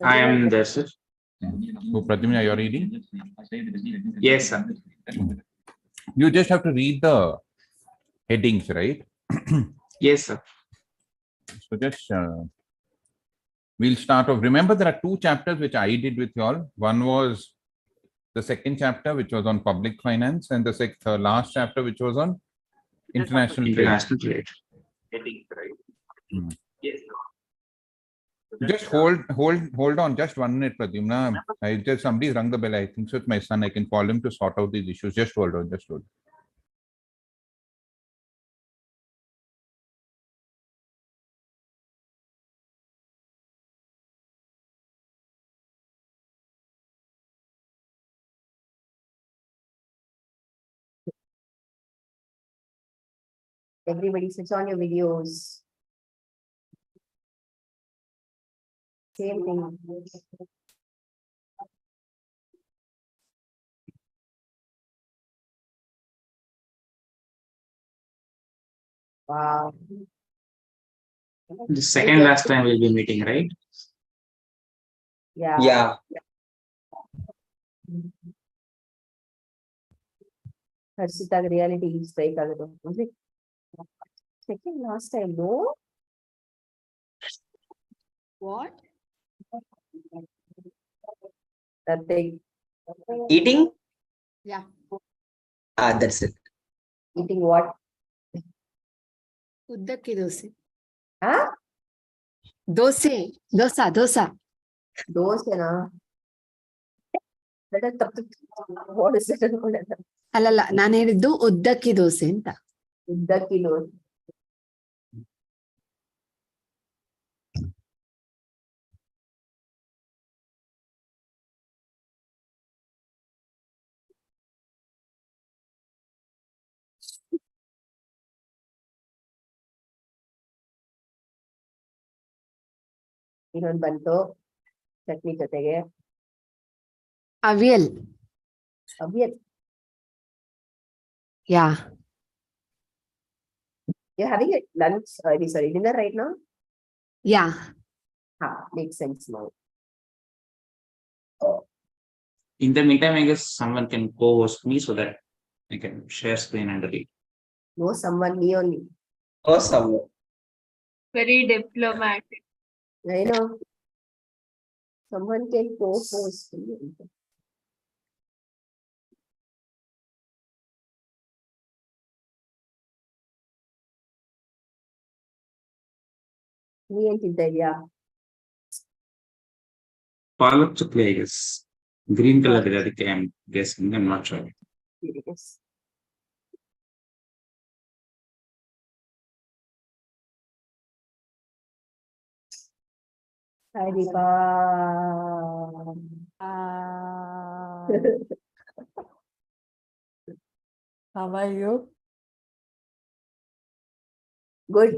I am there, sir. So, Pradyumna, you're reading? Yes, sir. You just have to read the headings, right? Yes, sir. So just we'll start off. Remember, there are two chapters which I did with you all. One was the second chapter, which was on public finance, and the last chapter, which was on international trade. International trade. Hmm. Just hold on. Just 1 minute, Pradyumna. Somebody's rung the bell. I think so. It's my son. I can call him to sort out these issues. Just hold on. Just hold. Everybody switch on your videos. Same thing. Wow. The second last time we'll be meeting, right? Yeah. Yeah. Harshita, the reality is strike. Was it second last time? No. What? That thing. Eating? Yeah. That's it. Eating what? Uddakki dose. Huh? Dosa. Those, Let us talk. What is it? ಅಲ್ಲಲ್ಲ ನಾನು ಹೇಳಿದ್ದು ಉದ್ದಕ್ಕಿ ದೋಸೆ ಅಂತ. Uddakki dose. ಇನ್ನೊಂದು ಬಂತು ಚಟ್ನಿ ಜೊತೆಗೆ ಅವಿಯಲ್. ಅವಿಯಲ್. ಯಾ. You're having a lunch, sorry, dinner right now? Yeah. Makes sense now. In the meantime, I guess someone can co-host me so that I can share screen and read. No, someone, me only. Or someone. Very diplomatic. I know. Someone can co-host. Me and idea. Palak chutney, I guess. Green color, I'm guessing. I'm not sure. Yes. Hi, Deepa. How are you? Good.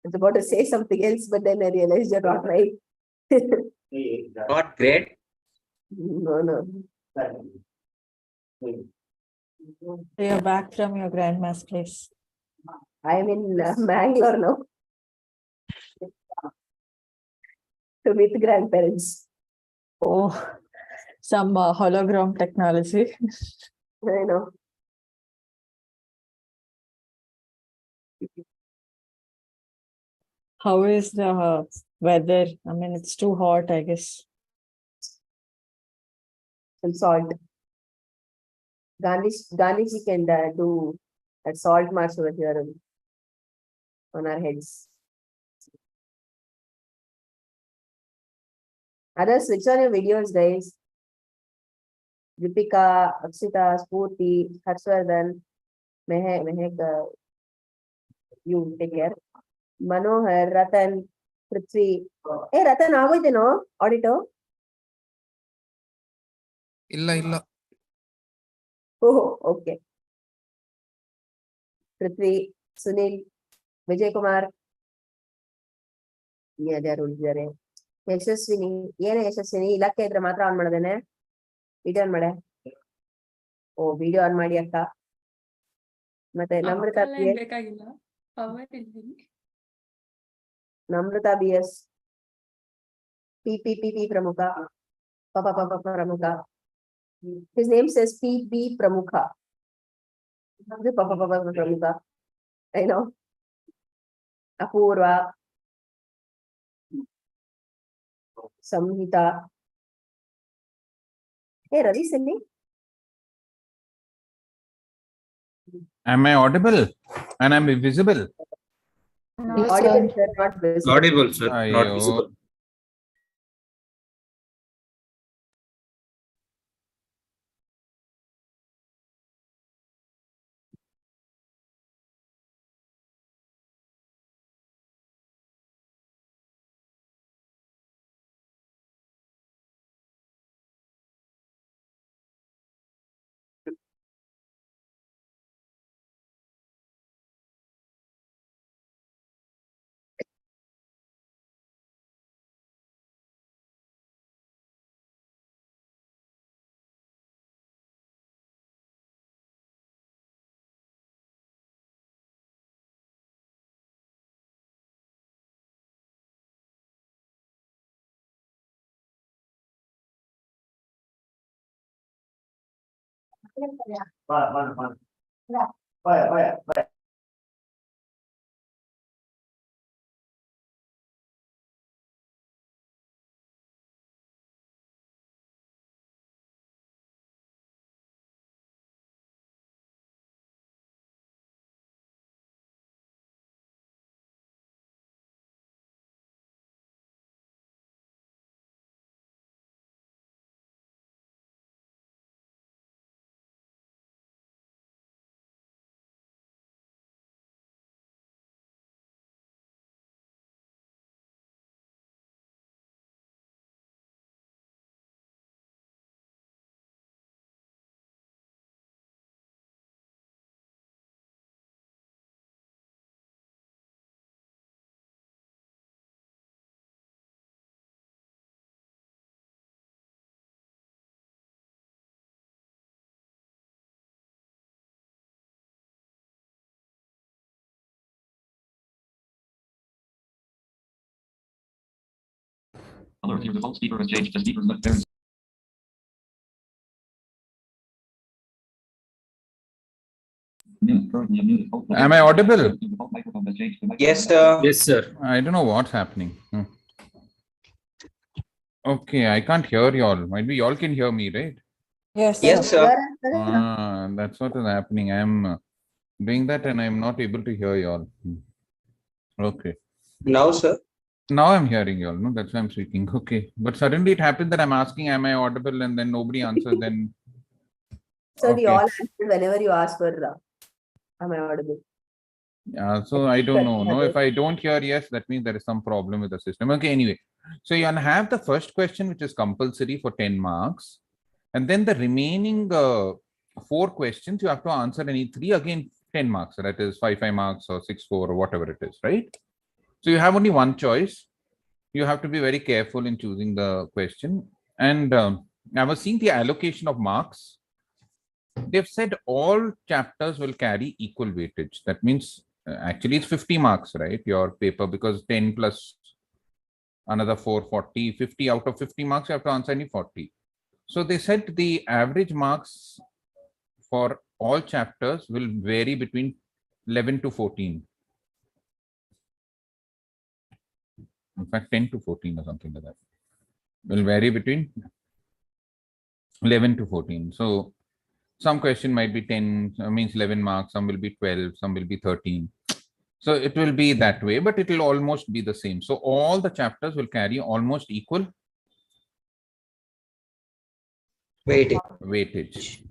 I was about to say something else, but then I realized you're not right. Not great. No. You're back from your grandma's place. I'm in Mangalore now. To meet grandparents. Oh, some hologram technology. I know. How is the weather? I mean, it's too hot, I guess. Some salt. Gandhiji can do a salt march over here on our heads. Others, switch on your videos, guys. Deepika, Akshita, Spurti, Harshvardhan, Mehek, you take care. Manohar, Ratan, Prithvi. Hey, Ratan, how is it, no? Auditor? ಇಲ್ಲ Oh, okay. Prithvi, Sunil, Vijay Kumar. ಯಾರ್ಯಾರು ಉಳಿದಿದ್ದಾರೆ? ಯಶಸ್ವಿನಿ, ಏನ ಯಶಸ್ವಿನಿ? ಇಲಾಖೆ ಇದ್ರೆ ಮಾತ್ರ on ಮಾಡದೇನೆ. Video on ಮಾಡೆ. ಓ, video on ಮಾಡಿ ಅಕ್ಕ. ಮತ್ತೆ Namrata Namrata BS P Pramukha. Papa Pramukha. His name says PB Pramukha. The Papa Pramukha. I know. Apurva. Samhita. Hey, Ravi Singh. Am I audible? And I'm visible? Audible, sir, not visible. Audible, sir, not Aiyo. visible. Alert, your default speaker has changed to speaker mode. There is- Mute, currently unmuted. Okay. Am I audible? Your default microphone has changed to microphone. Yes, sir. Yes, sir. I don't know what's happening. Okay, I can't hear y'all. Might be y'all can hear me, right? Yes, Yes, sir. sir. That's what is happening. I'm doing that and I'm not able to hear y'all. Okay. Now, sir. Now I'm hearing y'all. No, that's why I'm speaking. Okay. But suddenly it happened that I'm asking, am I audible? And then nobody answers. Then So we Okay. all answered whenever you ask for am I audible? Yeah, so I don't know. No, if I don't hear yes, that means there is some problem with the system. Okay, anyway. So you have the first question, which is compulsory for 10 marks. And then the remaining 4 questions, you have to answer any 3 again 10 marks. So that is 5 marks or 6 4 or whatever it is, right? So you have only one choice. You have to be very careful in choosing the question. And I was seeing the allocation of marks. They've said all chapters will carry equal weightage. That means actually it's 50 marks, right? Your paper, because 10 plus another 4, 40, 50 out of 50 marks, you have to answer any 40. So they said the average marks for all chapters will vary between 11 to 14. In fact, 10 to 14 or something like that. Will vary between 11 to 14. So some question might be 10, means 11 marks, some will be 12, some will be 13. So it will be that way, but it will almost be the same. So all the chapters will carry almost equal weightage.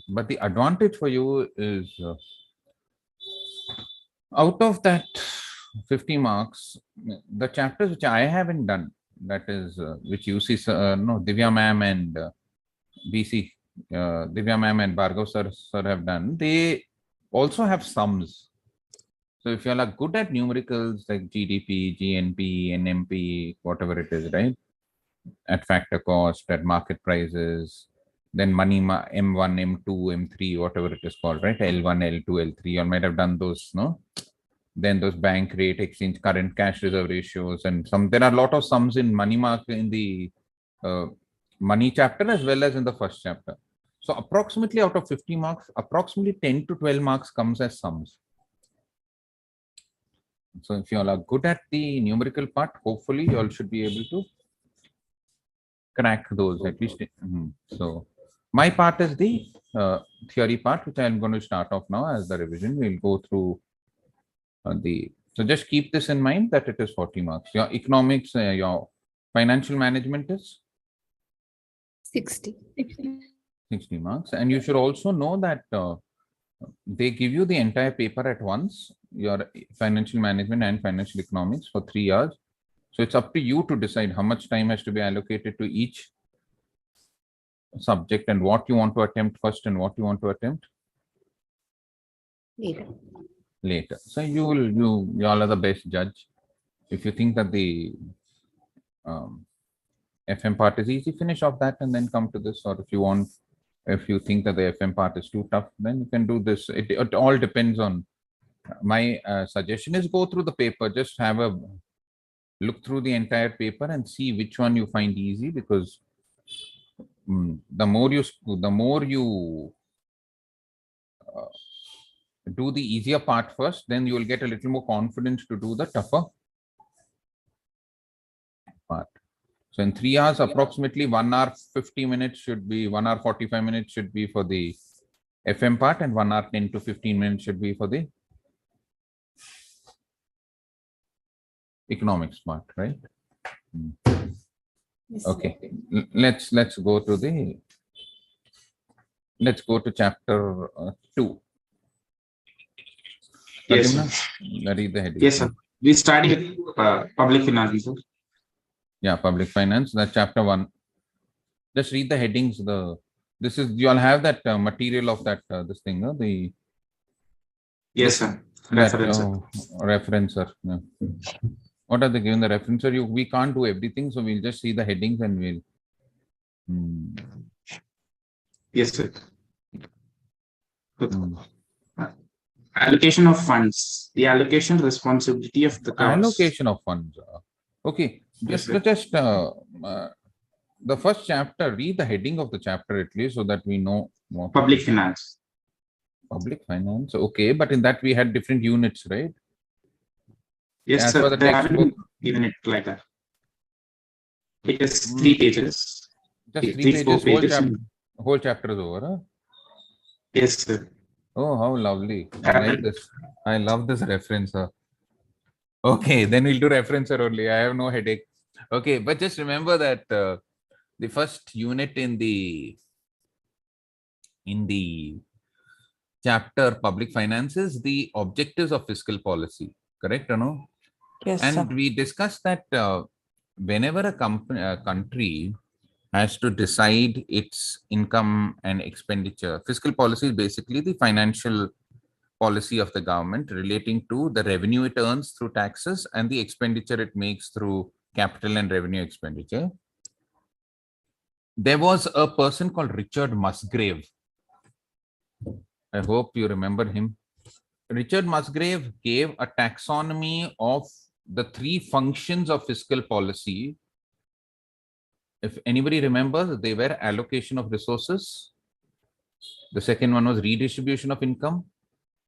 But the advantage for you is out of that 50 marks, the chapters which I haven't done, that is which you see, no, Divya ma'am and BC, Divya ma'am and Bhargav sir have done, they also have sums. So if you are good at numericals like GDP, GNP, NMP, whatever it is, right? At factor cost, at market prices, then money M1, M2, M3, whatever it is called, right? L1, L2, L3, you might have done those, no? then those bank rate, exchange, current cash reserve ratios, and there are a lot of sums in money market in the money chapter as well as in the first chapter. So approximately out of 50 marks, approximately 10 to 12 marks comes as sums. So if you all are good at the numerical part, hopefully you all should be able to crack those at least. So my part is the theory part, which I am going to start off now as the revision. We'll go through so just keep this in mind that it is 40 marks. Your economics, your financial management is 60. 60 marks. And you should also know that they give you the entire paper at once, your financial management and financial economics for 3 years. So it's up to you to decide how much time has to be allocated to each subject and what you want to attempt first and what you want to attempt later. So you all are the best judge. If you think that the FM part is easy, finish off that and then come to this. Or if you think that the FM part is too tough, then you can do this. It all depends on. My suggestion is go through the paper, just have a look through the entire paper and see which one you find easy, because the more you do the easier part first, then you will get a little more confidence to do the tougher part. So in 3 hours, approximately 1 hour 50 minutes should be 1 hour 45 minutes should be for the FM part, and 1 hour 10 to 15 minutes should be for the economics part, right? Okay, let's go to chapter 2. Yes, Pradyumna, read the heading. Yes, sir. We start with public finance, sir. Yeah, public finance. That's chapter 1. Just read the headings. This is, you all have that material of that this thing, the Yes, sir. that Referencer. referencer. Yeah. What are they given the referencer? We can't do everything, so we'll just see the headings and we'll. Yes, sir. Good. Allocation of funds. The allocation responsibility of the Allocation of funds. Okay, just the first chapter. Read the heading of the chapter at least, so that we know what. Public finance. Public finance. Okay, but in that we had different units, right? Yes, As sir. per the They textbook. haven't given it like that. It is 3 pages. Just 3 3, 4 pages. pages. Whole chapter is over. Huh? Yes, sir. Oh, how lovely. I like this. I love this referencer. Okay, then we'll do referencer only. I have no headache. Okay, but just remember that the first unit in the chapter public finances, the objectives of fiscal policy, correct or no? Yes, And sir. we discussed that whenever a country has to decide its income and expenditure, fiscal policy is basically the financial policy of the government relating to the revenue it earns through taxes and the expenditure it makes through capital and revenue expenditure. There was a person called Richard Musgrave. I hope you remember him. Richard Musgrave gave a taxonomy of the 3 functions of fiscal policy. If anybody remembers, they were allocation of resources. The second one was redistribution of income.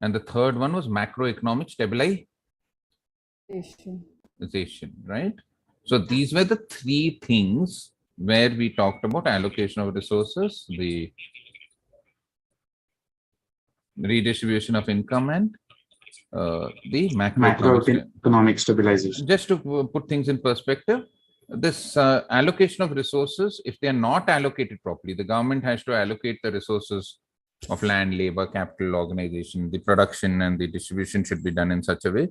And the third one was macroeconomic stabilization, right? So these were the 3 things where we talked about allocation of resources, the redistribution of income, and the macroeconomic stabilization. Just to put things in perspective, this allocation of resources, if they are not allocated properly, the government has to allocate the resources of land, labor, capital, organization, the production and the distribution should be done in such a way.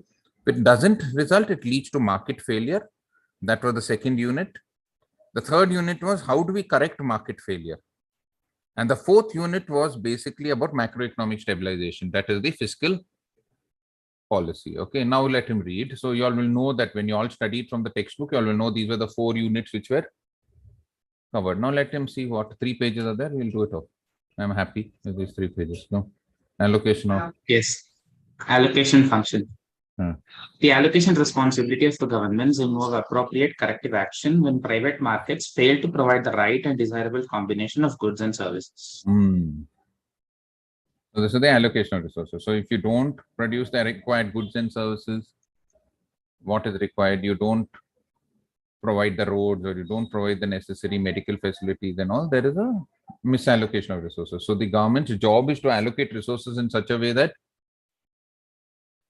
If it doesn't result, it leads to market failure. That was the second unit. The third unit was how do we correct market failure? And the fourth unit was basically about macroeconomic stabilization. That is the fiscal policy. Okay, now let him read. So you all will know that when you all studied from the textbook, you all will know these were the 4 units which were covered. Now let him see what 3 pages are there. We'll do it all. I'm happy with these 3 pages. No allocation of. Yes. Allocation function. The allocation responsibility of the governments involve appropriate corrective action when private markets fail to provide the right and desirable combination of goods and services. So this is the allocation of resources. So if you don't produce the required goods and services, what is required, you don't provide the roads or you don't provide the necessary medical facilities and all, there is a misallocation of resources. So the government's job is to allocate resources in such a way that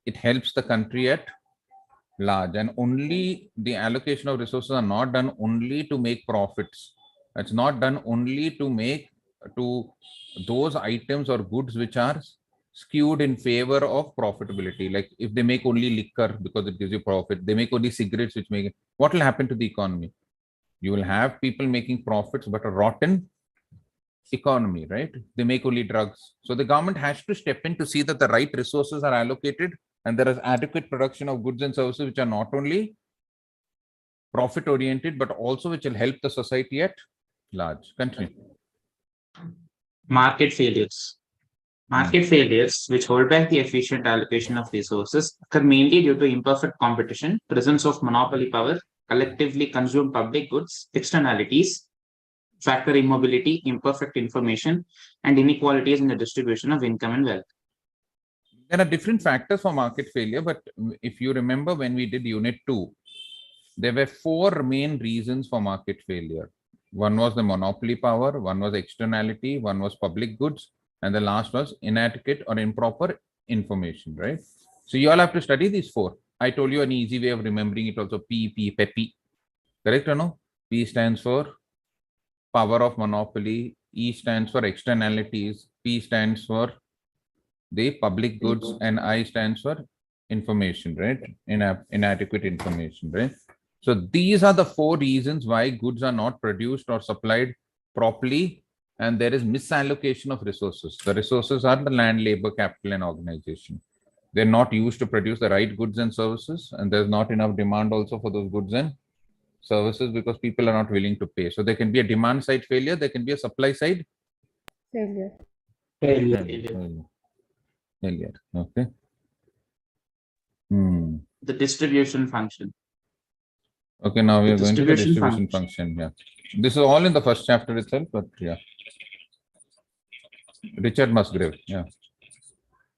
it helps the country at large, and only the allocation of resources are not done only to make profits. It's not done only to make to those items or goods which are skewed in favor of profitability. Like if they make only liquor because it gives you profit, they make only cigarettes which make it, what will happen to the economy? You will have people making profits but a rotten economy, right? They make only drugs. So the government has to step in to see that the right resources are allocated and there is adequate production of goods and services which are not only profit oriented but also which will help the society at large. Continue. Market failures. Market failures, which hold back the efficient allocation of resources, occur mainly due to imperfect competition, presence of monopoly power, collectively consumed public goods, externalities, factor immobility, imperfect information, and inequalities in the distribution of income and wealth. There are different factors for market failure, but if you remember when we did unit 2, there were 4 main reasons for market failure. One was the monopoly power, one was externality, one was public goods, and the last was inadequate or improper information, right? So you all have to study these 4. I told you an easy way of remembering it also, PEPI. Correct or no? P stands for power of monopoly, E stands for externalities, P stands for the public goods, and I stands for information, right? Inadequate information, right? So these are the 4 reasons why goods are not produced or supplied properly, and there is misallocation of resources. The resources are the land, labor, capital, and organization. They're not used to produce the right goods and services, and there's not enough demand also for those goods and services because people are not willing to pay. So there can be a demand side failure, there can be a supply side Failure. failure. Okay. The distribution function. Okay, now we The are going to the distribution distribution function. Yeah. This is all in the first chapter itself, but yeah. Richard Musgrave. Yeah.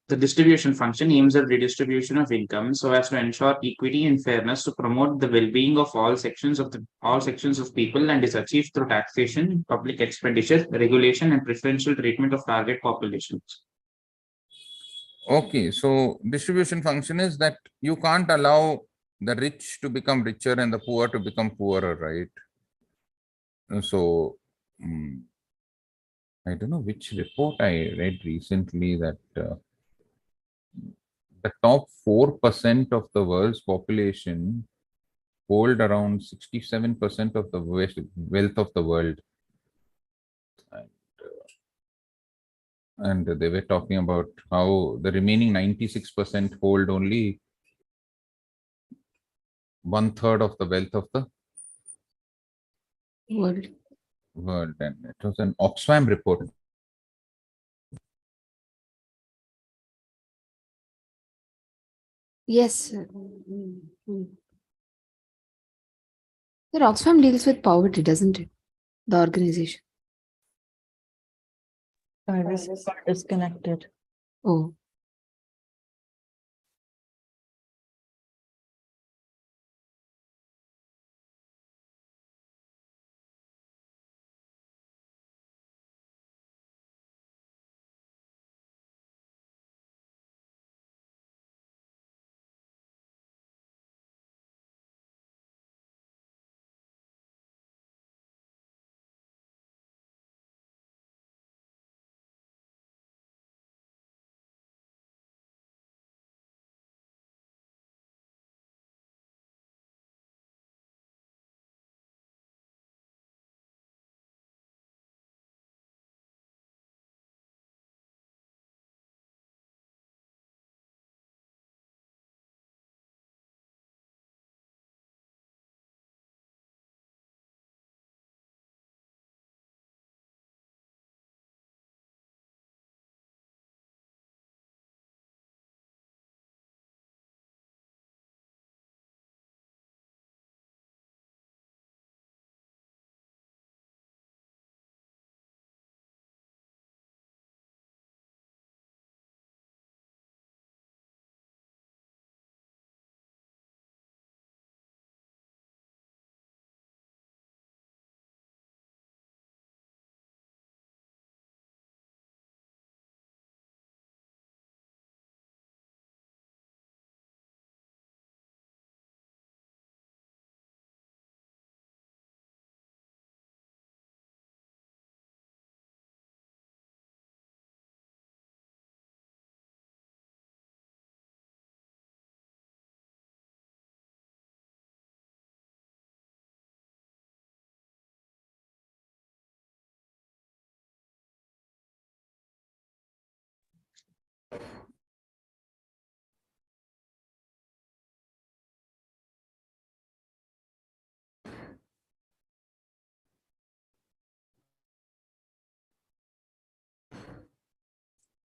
The distribution function aims at redistribution of income so as to ensure equity and fairness to promote the well-being of all sections of people, and is achieved through taxation, public expenditure, regulation, and preferential treatment of target populations. Okay, so distribution function is that you can't allow the rich to become richer and the poor to become poorer, right? So I don't know which report I read recently that the top 4% of the world's population hold around 67% of the wealth of the world. And they were talking about how the remaining 96% hold only 1/3 of the wealth of the world. And it was an Oxfam report. Yes. Sir, Oxfam deals with poverty, doesn't it? The organization. I was disconnected. Oh.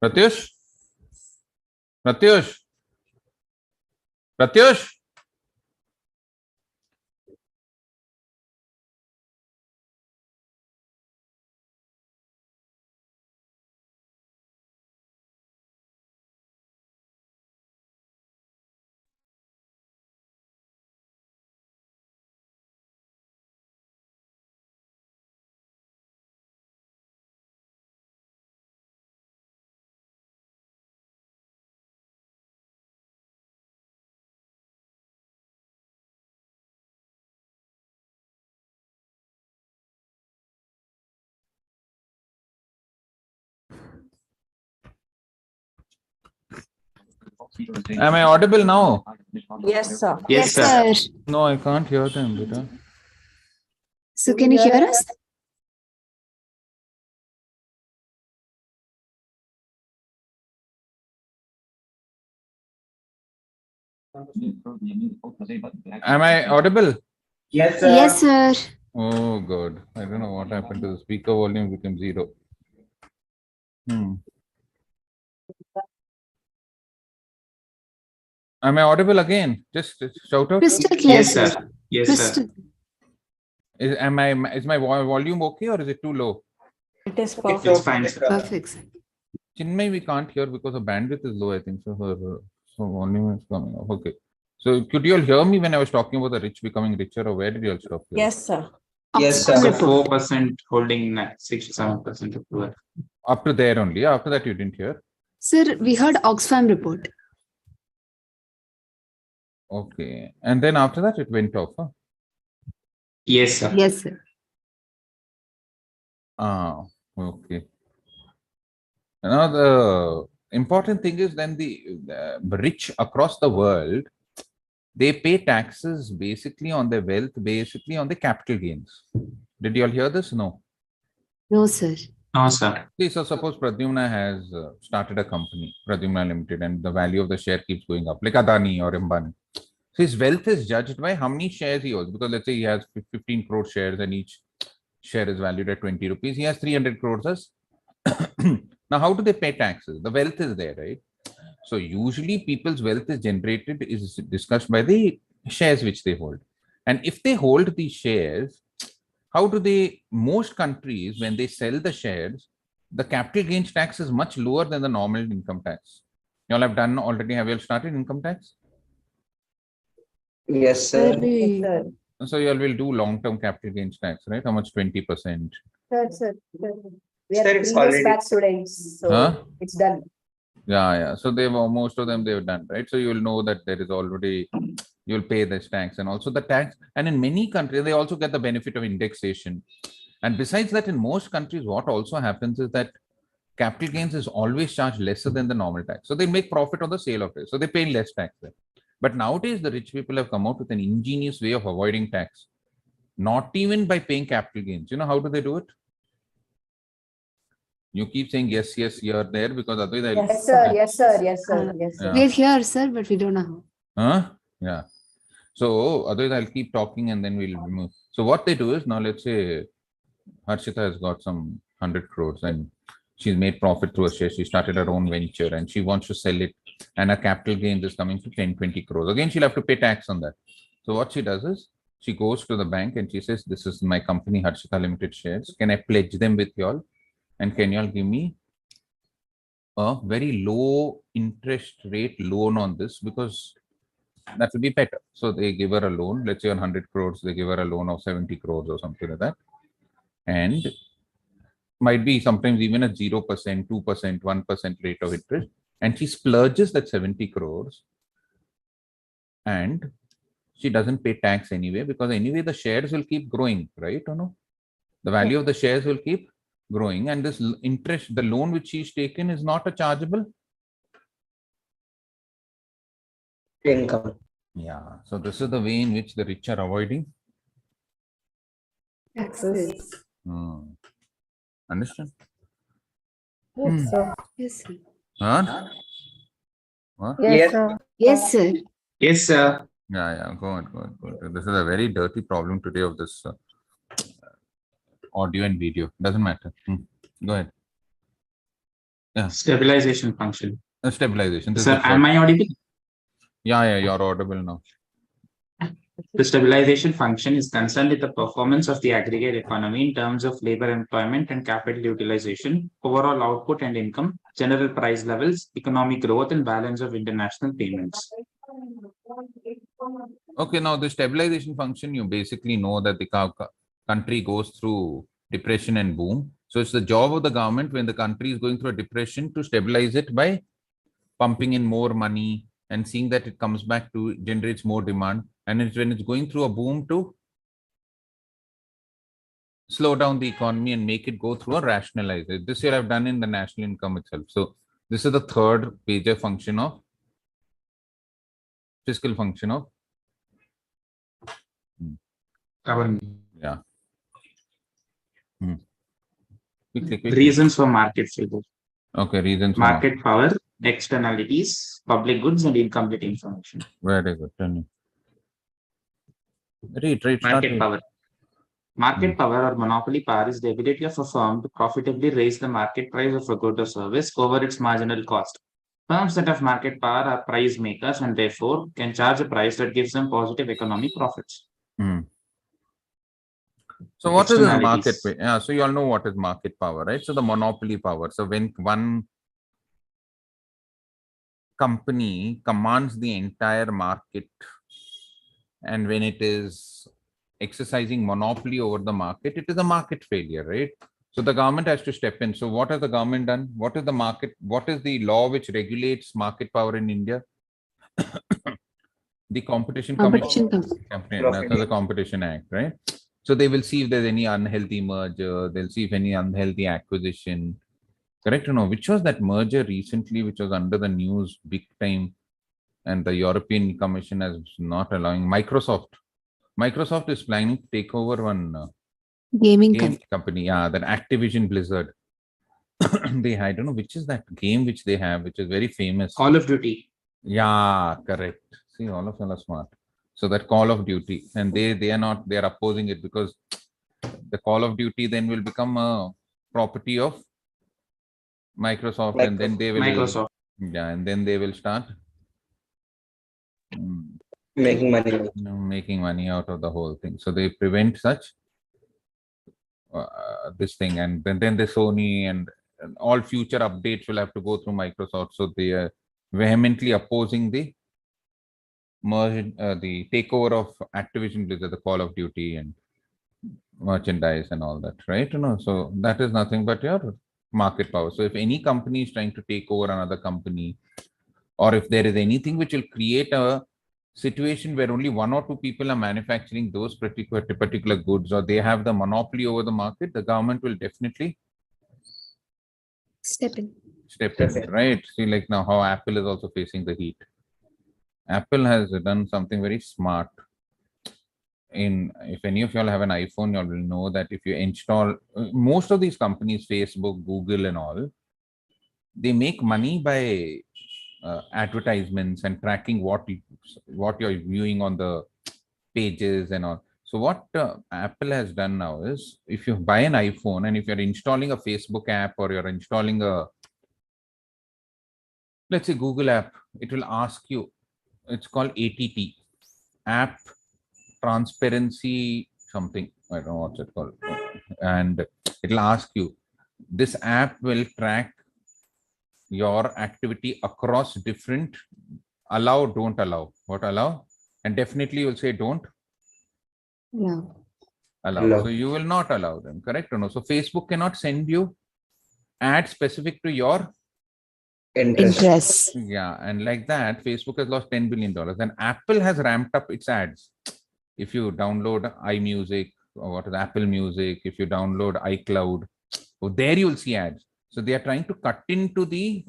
Pratyush? Pratyush? Pratyush? Am I audible now? Yes, sir. Yes, sir. No, I can't hear them, Beta. So can you hear us? Am I audible? Yes, Yes, sir. Oh, God. I don't know what happened to the speaker volume became 0. Am I audible again? Just shout out. Crystal clear, Yes, sir. sir. Yes, sir. Crystal. Is my volume okay or is it too low? It is It's perfect. fine, sir. Perfect, sir. Chinmay, we can't hear because the bandwidth is low, I think. So her volume is coming up. Okay. So could you all hear me when I was talking about the rich becoming richer, or where did you all stop? Here? Yes, sir. Yes, Oxfam sir. So report. 4% holding 67% of the wealth. Up to there only. Yeah, after that you didn't hear. Sir, we heard Oxfam report. Okay. And then after that it went off. Huh? Yes, sir. Yes, sir. Ah, okay. Now the important thing is then the rich across the world, they pay taxes basically on their wealth, basically on the capital gains. Did you all hear this? No. No, sir. No, sir. See, so suppose Pradyumna has started a company, Pradyumna Limited, and the value of the share keeps going up, like Adani or Ambani. So his wealth is judged by how many shares he owns. Because let's say he has 15 crore shares and each share is valued at 20 rupees. He has 300 crores as. Now, how do they pay taxes? The wealth is there, right? So usually people's wealth is generated, is discussed by the shares which they hold. And if they hold these shares, how do they, most countries, when they sell the shares, the capital gains tax is much lower than the normal income tax. You all have done already, have you all started income tax? Yes, Sir, sir. we- Sir, So you all will do long-term capital gains tax, right? How much? 20%. sir. We are Sir, it's 3 years already- back students, so Huh? it's done. Yeah. So most of them they've done, right? So you will know that there is already, you'll pay this tax, and also the tax. And in many countries, they also get the benefit of indexation. And besides that, in most countries, what also happens is that capital gains is always charged lesser than the normal tax. So they make profit on the sale of it. So they pay less tax there. But nowadays, the rich people have come out with an ingenious way of avoiding tax. Not even by paying capital gains. You know how do they do it? You keep saying yes, yes, you're there, because otherwise I'll... Yes, sir. Yes, sir. Yes, sir. Yes, sir. Yeah. we're here, sir, but we don't know how. Huh? Yeah. So otherwise I'll keep talking and then we'll move. So what they do is, now let's say Harshita has got some 100 crores and she's made profit through a share. She started her own venture and she wants to sell it, and her capital gains is coming to 10, 20 crores. Again, she'll have to pay tax on that. So what she does is she goes to the bank and she says, this is my company Harshita Limited shares. Can I pledge them with y'all? And can y'all give me a very low interest rate loan on this, because that will be better. So they give her a loan, let's say on 100 crores, they give her a loan of 70 crores or something like that. And might be sometimes even a 0%, 2%, 1% rate of interest. And she splurges that 70 crores and she doesn't pay tax anyway, because anyway the shares will keep growing, right? Or no? The value of the shares will keep growing, and this interest, the loan which she's taken, is not a chargeable Income. Yeah. So this is the way in which the rich are avoiding. Taxes. Understand? Yes, sir. Yes, sir. Huh? What? Yes, Yes. sir. Yes, sir. Yes, sir. Yeah. Go on. This is a very dirty problem today of this audio and video. Doesn't matter. Go ahead. Stabilization function. Stabilization. This is Sir, the am third. I audible? Yeah, you're audible now. The stabilization function is concerned with the performance of the aggregate economy in terms of labor employment and capital utilization, overall output and income, general price levels, economic growth, and balance of international payments. Okay, now the stabilization function, you basically know that the country goes through depression and boom. So it's the job of the government when the country is going through a depression to stabilize it by pumping in more money and seeing that it comes back to generates more demand. And it's when it's going through a boom to slow down the economy and make it go through a rationalize it. This year I've done in the national income itself. So this is the third major function of fiscal function of Government. yeah. Quickly. Reasons for market failure. Okay, reasons for Market power, externalities, public goods, and incomplete information. very good. Tell me. Read. Market power. Market power or monopoly power is the ability of a firm to profitably raise the market price of a good or service over its marginal cost. Firms that have market power are price makers and therefore can charge a price that gives them positive economic profits. So what is the market? Externalities. Yeah, so you all know what is market power, right? So the monopoly power. So when one company commands the entire market and when it is exercising monopoly over the market, it is a market failure, right? So the government has to step in. So what has the government done? What is the market? What is the law which regulates market power in India? The Competition Commission. That's the Competition Act, right? So they will see if there's any unhealthy merger. They'll see if any unhealthy acquisition. Correct or no? Which was that merger recently, which was under the news big time, and the European Commission is not allowing Microsoft. Microsoft is planning to take over one Gaming game company. Yeah, that Activision Blizzard. I don't know which is that game which they have, which is very famous. Call of Duty. Yeah, correct. See, all of them are smart. So that Call of Duty, and they are not, they are opposing it because the Call of Duty then will become a property of Microsoft, and then they will Microsoft. and then they will start Making money. making money out of the whole thing. So they prevent such this thing, and then the Sony and all future updates will have to go through Microsoft. So they are vehemently opposing the merge, the takeover of Activision Blizzard, the Call of Duty and merchandise and all that, right? So that is nothing but your market power. So if any company is trying to take over another company, or if there is anything which will create a situation where only one or two people are manufacturing those particular goods, or they have the monopoly over the market, the government will definitely step in. Right? See, like now how Apple is also facing the heat. Apple has done something very smart. If any of y'all have an iPhone, y'all will know that if you install most of these companies, Facebook, Google, and all, they make money by advertisements and tracking what you're viewing on the pages and all. So what Apple has done now is, if you buy an iPhone and if you're installing a Facebook app or you're installing a, let's say, Google app, it will ask you, it's called ATT, App Transparency something, I don't know what's it called, and it'll ask you, this app will track your activity across different allow, don't allow, what allow, and definitely you'll say don't allow. So you will not allow them, correct or no? So Facebook cannot send you ads specific to your Interest. Yeah, and like that, Facebook has lost $10 billion, and Apple has ramped up its ads. If you download iMusic or what is Apple Music, if you download iCloud, there you will see ads. So they are trying to cut into the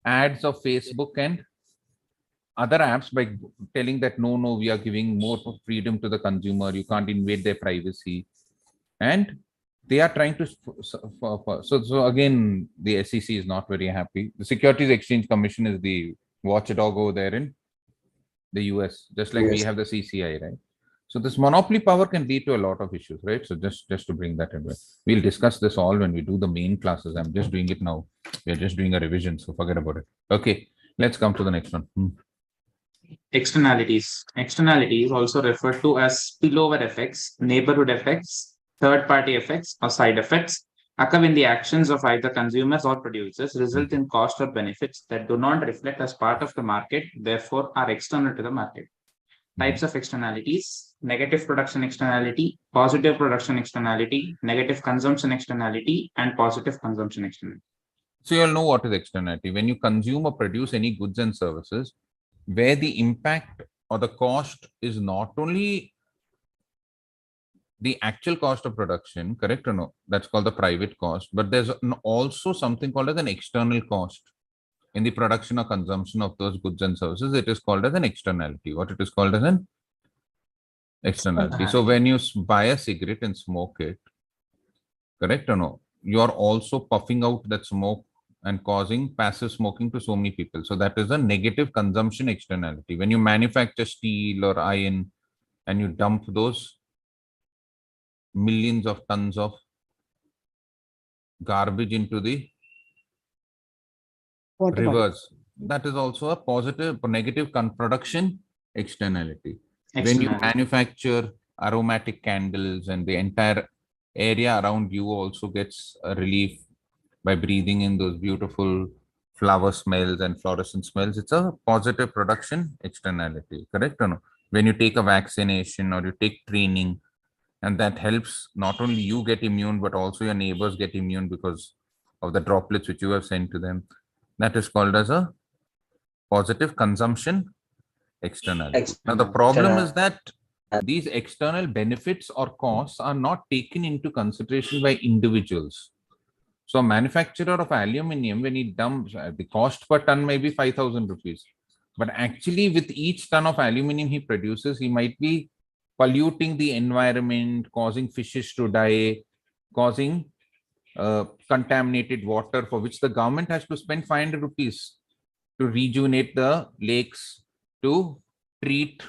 ads of Facebook and other apps by telling that no, we are giving more freedom to the consumer. You can't invade their privacy, and they are trying to. So again, the SEC is not very happy. The Securities Exchange Commission is the watchdog over there in the US, just like we have the CCI, right? So this monopoly power can lead to a lot of issues, right? So just to bring that in, we'll discuss this all when we do the main classes. I'm just doing it now. We're just doing a revision, so forget about it. Okay, let's come to the next one. Externalities. Externalities, also referred to as spillover effects, neighborhood effects, third-party effects, or side effects, occur when the actions of either consumers or producers result in cost or benefits that do not reflect as part of the market, therefore are external to the market. Types of externalities: negative production externality, positive production externality, negative consumption externality, and positive consumption externality. So you'll know what is externality. When you consume or produce any goods and services, where the impact or the cost is not only the actual cost of production, correct or no? That's called the private cost, but there's also something called as an external cost in the production or consumption of those goods and services. It is called as an externality. What it is called as an externality. So when you buy a cigarette and smoke it, correct or no, you are also puffing out that smoke and causing passive smoking to so many people. So that is a negative consumption externality. When you manufacture steel or iron and you dump those millions of tons of garbage into the Water body. rivers, that is also a positive or negative production externality. When you manufacture aromatic candles and the entire area around you also gets a relief by breathing in those beautiful flower smells and fluorescent smells, it's a positive production externality, correct or no? When you take a vaccination or you take training, and that helps not only you get immune, but also your neighbors get immune because of the droplets which you have sent to them. That is called as a positive consumption externality. Now, the problem is that these external benefits or costs are not taken into consideration by individuals. So, a manufacturer of aluminium, when he dumps, the cost per ton may be 5,000 rupees. But actually, with each ton of aluminium he produces, he might be polluting the environment, causing fishes to die, causing contaminated water, for which the government has to spend 500 rupees to rejuvenate the lakes, to treat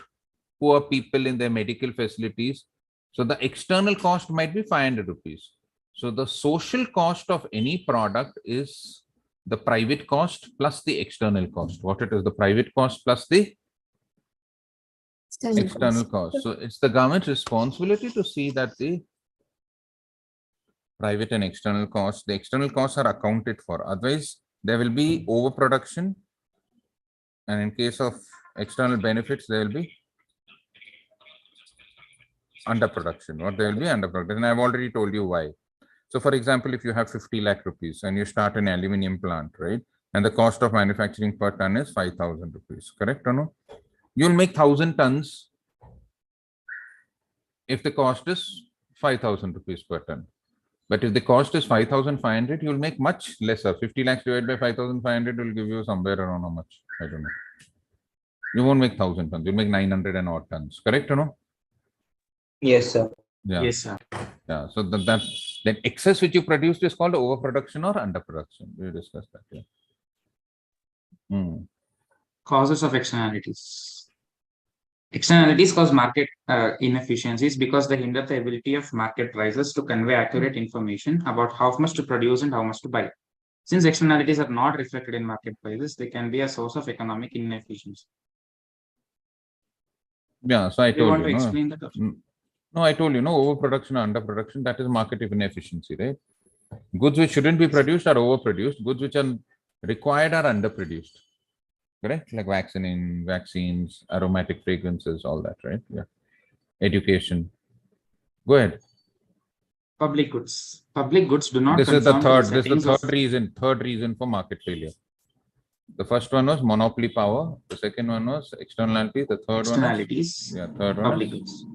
poor people in their medical facilities. So the external cost might be 500 rupees. So the social cost of any product is the private cost plus the external cost. What it is, the private cost plus the external cost. So it's the government's responsibility to see that the private and external costs, the external costs are accounted for. Otherwise, there will be overproduction. And in case of external benefits, there will be underproduction. What there will be underproduction. And I've already told you why. So for example, if you have 50 lakh rupees and you start an aluminium plant, right? And the cost of manufacturing per ton is 5,000 rupees, correct or no? You'll make 1,000 tons if the cost is 5,000 rupees per ton. But if the cost is 5,500, you'll make much lesser. 50 lakhs divided by 5,500 will give you somewhere around how much? I don't know. You won't make 1,000 tons. You'll make 900 and odd tons, correct or no? Yes, sir. Yeah. Yes, sir. Yeah. So that excess which you produced is called overproduction or underproduction. We discussed that. Yeah. Causes of externalities. Externalities cause market inefficiencies because they hinder the ability of market prices to convey accurate information about how much to produce and how much to buy. Since externalities are not reflected in market prices, they can be a source of economic inefficiency. Yeah. So I Do you want told to you. explain that? No, I told you, no, overproduction or underproduction, that is market inefficiency, right? Goods which shouldn't be produced are overproduced. Goods which are required are underproduced. Correct? Like vaccines, aromatic fragrances, all that, right? Yeah. Education. Go ahead. Public goods. Public goods do not This is the conform to third. This is settings the of- third reason for market failure. The first one was monopoly power. The second one was externality. The third externalities. one is, third one Public is goods.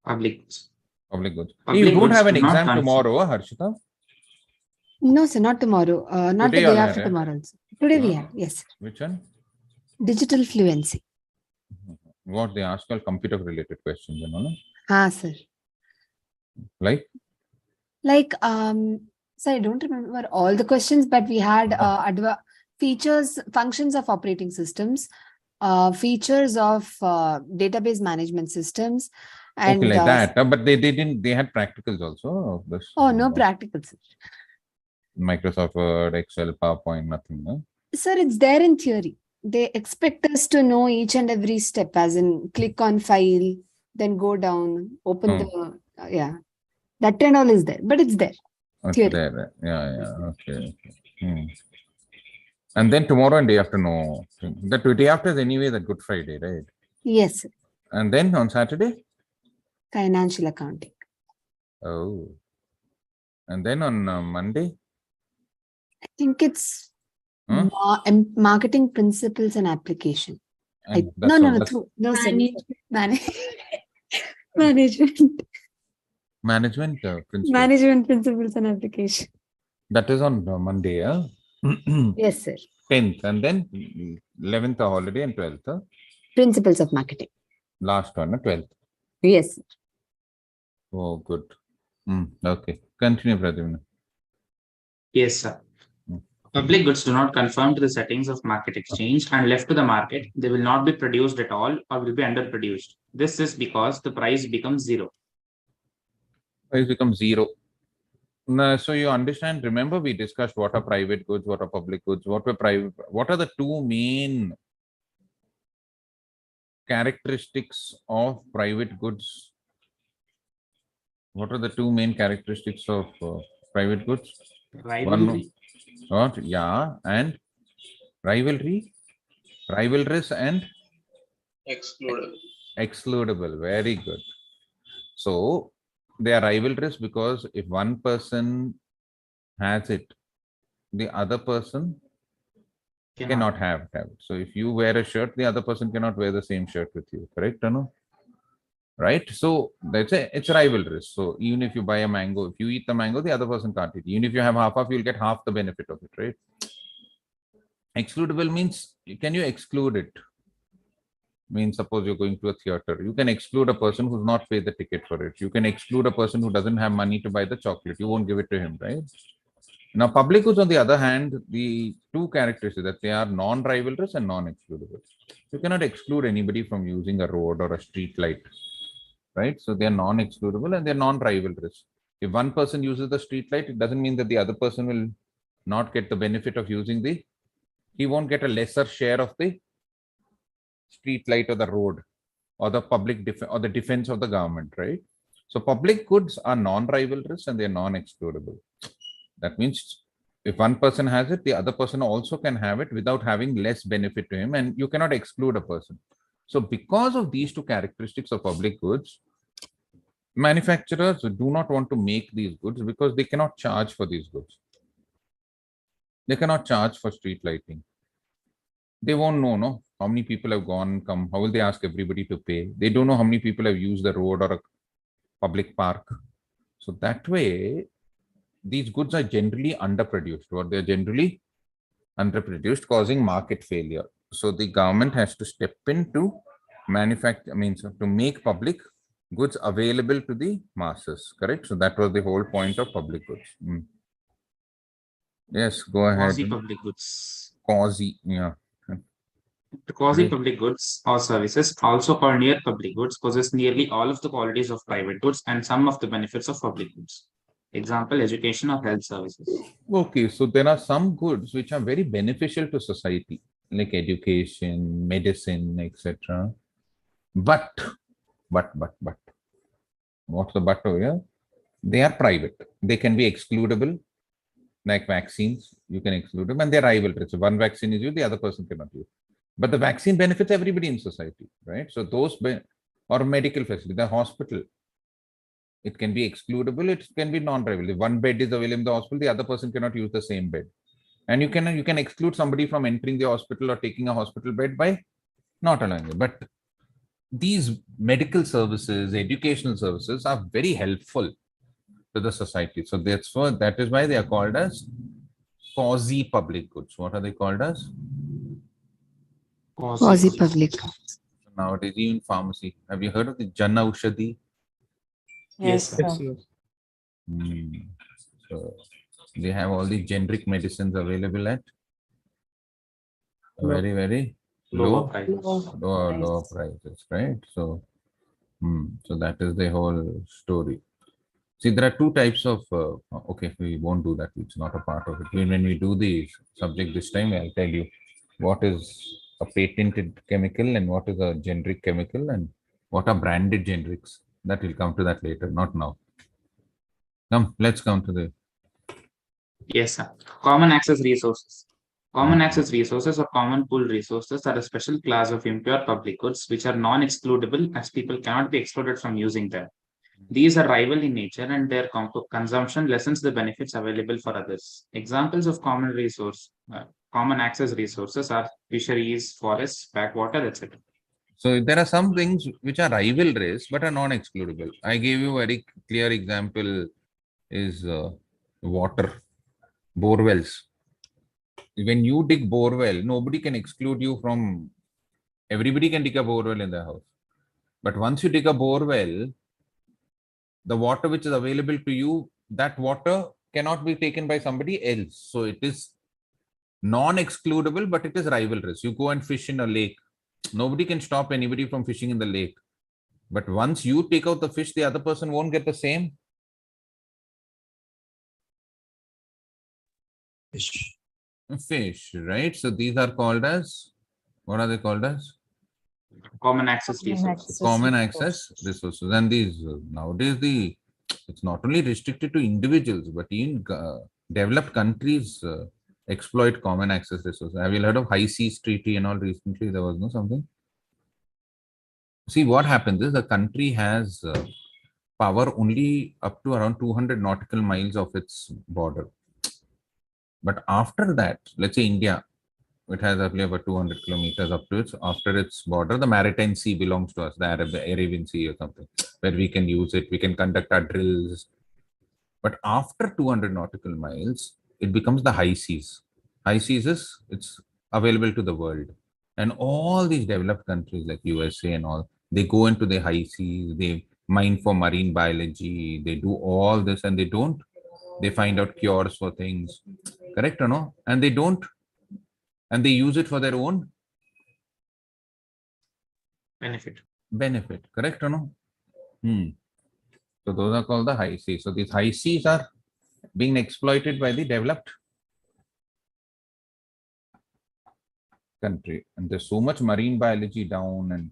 Public goods. public goods. Public You don't goods have an do not exam conform- tomorrow, Harshita? No, sir, not tomorrow. Not Today the day you'll after have, tomorrow. Also. Today we Huh? have, yes. Which one? Digital fluency. What they ask all computer related questions, you know? No? Sir. Like? So I don't remember all the questions, but we had features, functions of operating systems, features of database management systems and Okay, like that. But they didn't. They had practicals also of this. oh, no practicals. Microsoft Word, Excel, PowerPoint, nothing. No? Sir, it's there in theory. They expect us to know each and every step, as in click on file, then go down, open the yeah. That and all is there, but it's there. It's Theory. there. Yeah. Okay. And then tomorrow and day after, no. The day after is anyway the Good Friday, right? Yes, sir. And then on Saturday? Financial accounting. Oh. And then on Monday? I think it's Huh? marketing principles and application. And No, that's sir. Management. management principle. Management principles and application. That is on Monday, yeah? Yes, sir. 10th, and then 11th a holiday and 12th. Principles of marketing. Last one, 12th. Yes, sir. Oh, good. Okay. Continue, Pradyumna. Yes, sir. Public goods do not conform to the settings of market exchange and left to the market, they will not be produced at all or will be underproduced. This is because the price becomes zero. Price becomes zero. So you understand, remember we discussed what are private goods, what are public goods, what are the two main characteristics of private goods? What are the two main characteristics of private goods? Rivalry. What? Yeah, and rivalry, rivalrous and excludable. Very good. So they are rivalrous because if one person has it, the other person cannot have it. So if you wear a shirt, the other person cannot wear the same shirt with you. Correct or no? Right? So it's rivalrous. So even if you buy a mango, if you eat the mango, the other person can't eat. Even if you have half, you'll get half the benefit of it, right? Excludable means, can you exclude it? Means suppose you're going to a theater, you can exclude a person who's not paid the ticket for it. You can exclude a person who doesn't have money to buy the chocolate. You won't give it to him, right? Now, public goods, on the other hand, the two characteristics that they are non-rivalrous and non-excludable. You cannot exclude anybody from using a road or a street light, right? So they are non-excludable and they're non-rivalrous. If one person uses the street light, it doesn't mean that the other person will not get the benefit of using he won't get a lesser share of the street light or the road or the public or the defense of the government, right? So public goods are non-rivalrous and they're non-excludable. That means if one person has it, the other person also can have it without having less benefit to him, and you cannot exclude a person. So because of these two characteristics of public goods, manufacturers do not want to make these goods because they cannot charge for these goods. They cannot charge for street lighting. They won't know, no, how many people have gone, come, how will they ask everybody to pay? They don't know how many people have used the road or a public park. So that way, these goods are generally underproduced, or they're generally underproduced, causing market failure. So the government has to step in to to make public goods available to the masses, correct? So that was the whole point of public goods. Yes, go ahead. Quasi-public goods. Quasi, yeah. The quasi-public goods or services, also called near public goods, possess nearly all of the qualities of private goods and some of the benefits of public goods. Example, education or health services. Okay, so there are some goods which are very beneficial to society, like education, medicine, etc. But, what's the but over here? They are private. They can be excludable, like vaccines. You can exclude them, and they're rivalrous. So one vaccine is used, the other person cannot use. But the vaccine benefits everybody in society, right? So those or medical facility, the hospital, it can be excludable, it can be non-rival. If one bed is available in the hospital, the other person cannot use the same bed. And you can exclude somebody from entering the hospital or taking a hospital bed by not allowing it. But these medical services, educational services are very helpful to the society. So that is why they are called as quasi-public goods. What are they called as? Quasi-public. Nowadays, even pharmacy. Have you heard of the Jan Aushadhi? Yes, sir. So they have all the generic medicines available at a very, very Lower prices. Lower prices, right? So, so that is the whole story. See, there are two types of, okay, we won't do that. It's not a part of it. When we do the subject this time, I'll tell you what is a patented chemical and what is a generic chemical and what are branded generics. That will come to that later, not now. Come, let's come to the, Yes, sir. Common access resources. Common access resources or common pool resources are a special class of impure public goods which are non-excludable as people cannot be excluded from using them. These are rival in nature and their consumption lessens the benefits available for others. Examples of common access resources are fisheries, forests, backwater, etc. so there are some things which are rival race but are non-excludable. I gave you a very clear example is water, bore wells. When you dig bore well, nobody can exclude you from, everybody can dig a bore well in their house. But once you dig a bore well, the water which is available to you, that water cannot be taken by somebody else. So it is non-excludable, but it is rivalrous. You go and fish in a lake. Nobody can stop anybody from fishing in the lake. But once you take out the fish, the other person won't get the same. Fish, right? So these are called as, what are they called as? Common access resources. Common access resources. And these nowadays, it's not only restricted to individuals, but in developed countries exploit common access resources. Have you heard of High Seas Treaty and all recently? There was no something. See, what happens is the country has power only up to around 200 nautical miles of its border. But after that, let's say India, it has roughly about 200 kilometers up to its, after its border, the maritime sea belongs to us, the Arabian Sea or something, where we can use it, we can conduct our drills. But after 200 nautical miles, it becomes the high seas. High seas is, it's available to the world. And all these developed countries like USA and all, they go into the high seas, they mine for marine biology, they do all this and they find out cures for things, correct or no? And they use it for their own Benefit. correct or no? So those are called the high seas. So these high seas are being exploited by the developed country. And there's so much marine biology down. And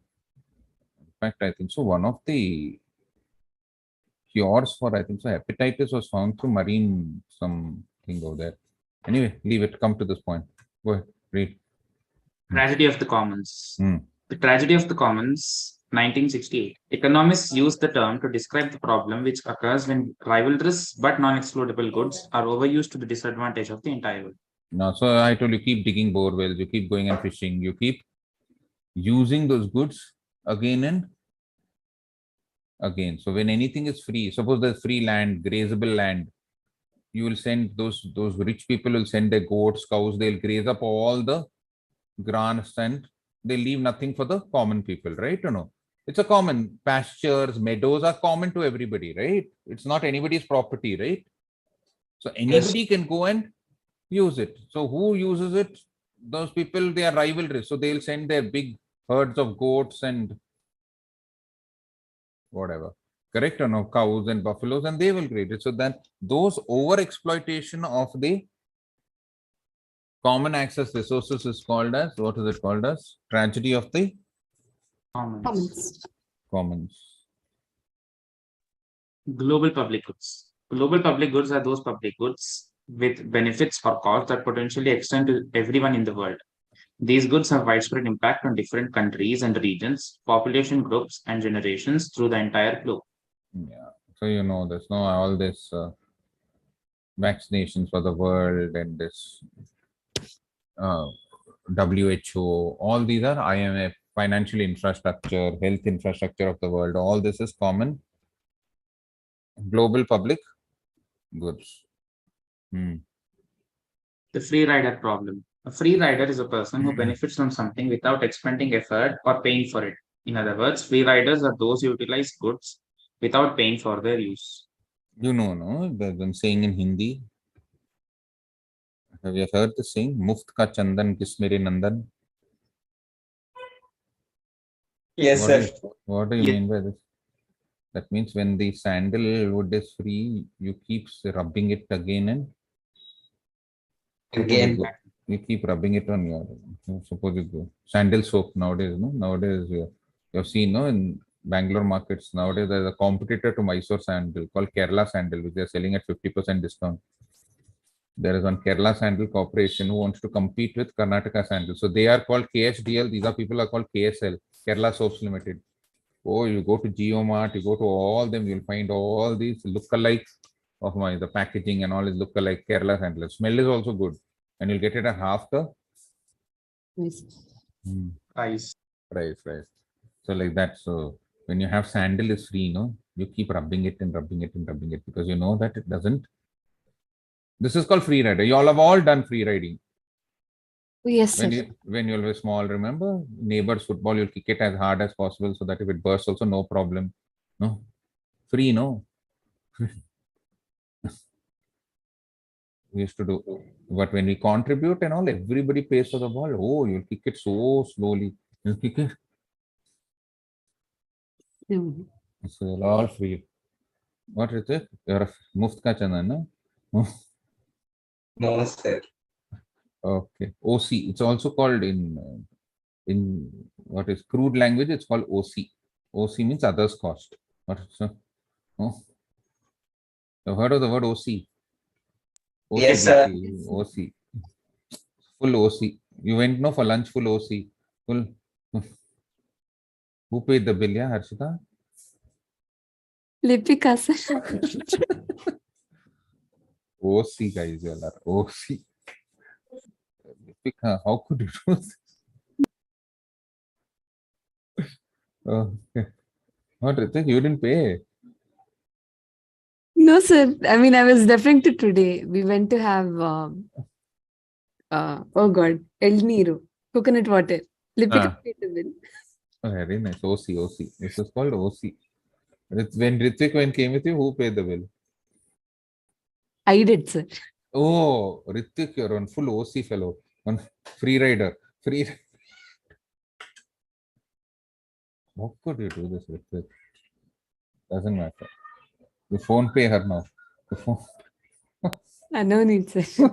in fact, I think so one of the cures for, I think so, hepatitis was found through marine something over there. Anyway, leave it, come to this point. Go ahead, read. Tragedy of the Commons. The Tragedy of the Commons, 1968. Economists use the term to describe the problem which occurs when rivalrous but non-excludable goods are overused to the disadvantage of the entire world. Now, so I told you, keep digging bore wells, you keep going and fishing, you keep using those goods again and again. So when anything is free, suppose there's free land, grazable land, you will send those rich people will send their goats, cows, they'll graze up all the grass and they leave nothing for the common people, right? Or no? It's a common, pastures, meadows are common to everybody, right? It's not anybody's property, right? So anybody can go and use it. So who uses it? Those people, they are rivalrous. So they'll send their big herds of goats and whatever, correct or no, cows and buffaloes, and they will grade it. So then those over exploitation of the common access resources is called as, what is it called as? Tragedy of the commons. Global public goods. Global public goods are those public goods with benefits or costs that potentially extend to everyone in the world. These goods have widespread impact on different countries and regions, population groups, and generations through the entire globe. Yeah. So you know, there's no all this vaccinations for the world and this WHO. All these are IMF, financial infrastructure, health infrastructure of the world. All this is common global public goods. The free rider problem. A free rider is a person who benefits from something without expending effort or paying for it. In other words, free riders are those who utilize goods without paying for their use. You know, no, there's one saying in Hindi. Have you heard the saying? Muft ka chandan kis mere nandan? Yes, What sir. what do you Ye- mean by this? That means when the sandalwood is free, you keep rubbing it again and suppose you, Again. you keep rubbing it on your, suppose you go sandal soap nowadays, no? Nowadays, you've seen, no, in Bangalore markets, nowadays there's a competitor to Mysore sandal called Kerala sandal, which they're selling at 50% discount. There is one Kerala Sandal Corporation who wants to compete with Karnataka Sandal. So they are called KHDL. These are people are called KSL, Kerala Soaps Limited. Oh, you go to GeoMart, you go to all them, you'll find all these look-alike of the packaging and all is look-alike Kerala Sandal. Smell is also good. And you'll get it at half the Nice. Price. price, right? So like that. So when you have sandal is free, no, you keep rubbing it and rubbing it and rubbing it because you know that it doesn't. This is called free rider. You all have all done free riding. Yes, sir. When you were small, remember neighbors football, you'll kick it as hard as possible so that if it bursts, also no problem. No, free, no. We used to do, but when we contribute and all, everybody pays for the ball. Oh, you'll kick it so slowly. You'll kick it. Mm. So all free. What is it? You're a muft ka chana, no? No, sir. Okay. OC. It's also called in what is crude language. It's called OC. OC means others cost. What? So, oh, you've heard of the word OC? Yes, sir. OCBC, OC, full OC. You went no for lunch, full OC, full. Who paid the bill? Yeah, Harshita. Lipika, sir. OC guys, you all are OC. Lipika, how could you do this? Okay. What, Ritik? You didn't pay. No, sir. I mean, I was referring to today. We went to have, oh God, El Niro, coconut water. Lipika Ah. paid the bill. Oh, very nice. OC, OC. This is called OC. When Ritik came with you, who paid the bill? I did, sir. Oh, Ritik, you're on full OC fellow. One free rider. Free. How could you do this, Ritik? Doesn't matter. The phone pay her now. The phone. No need, sir.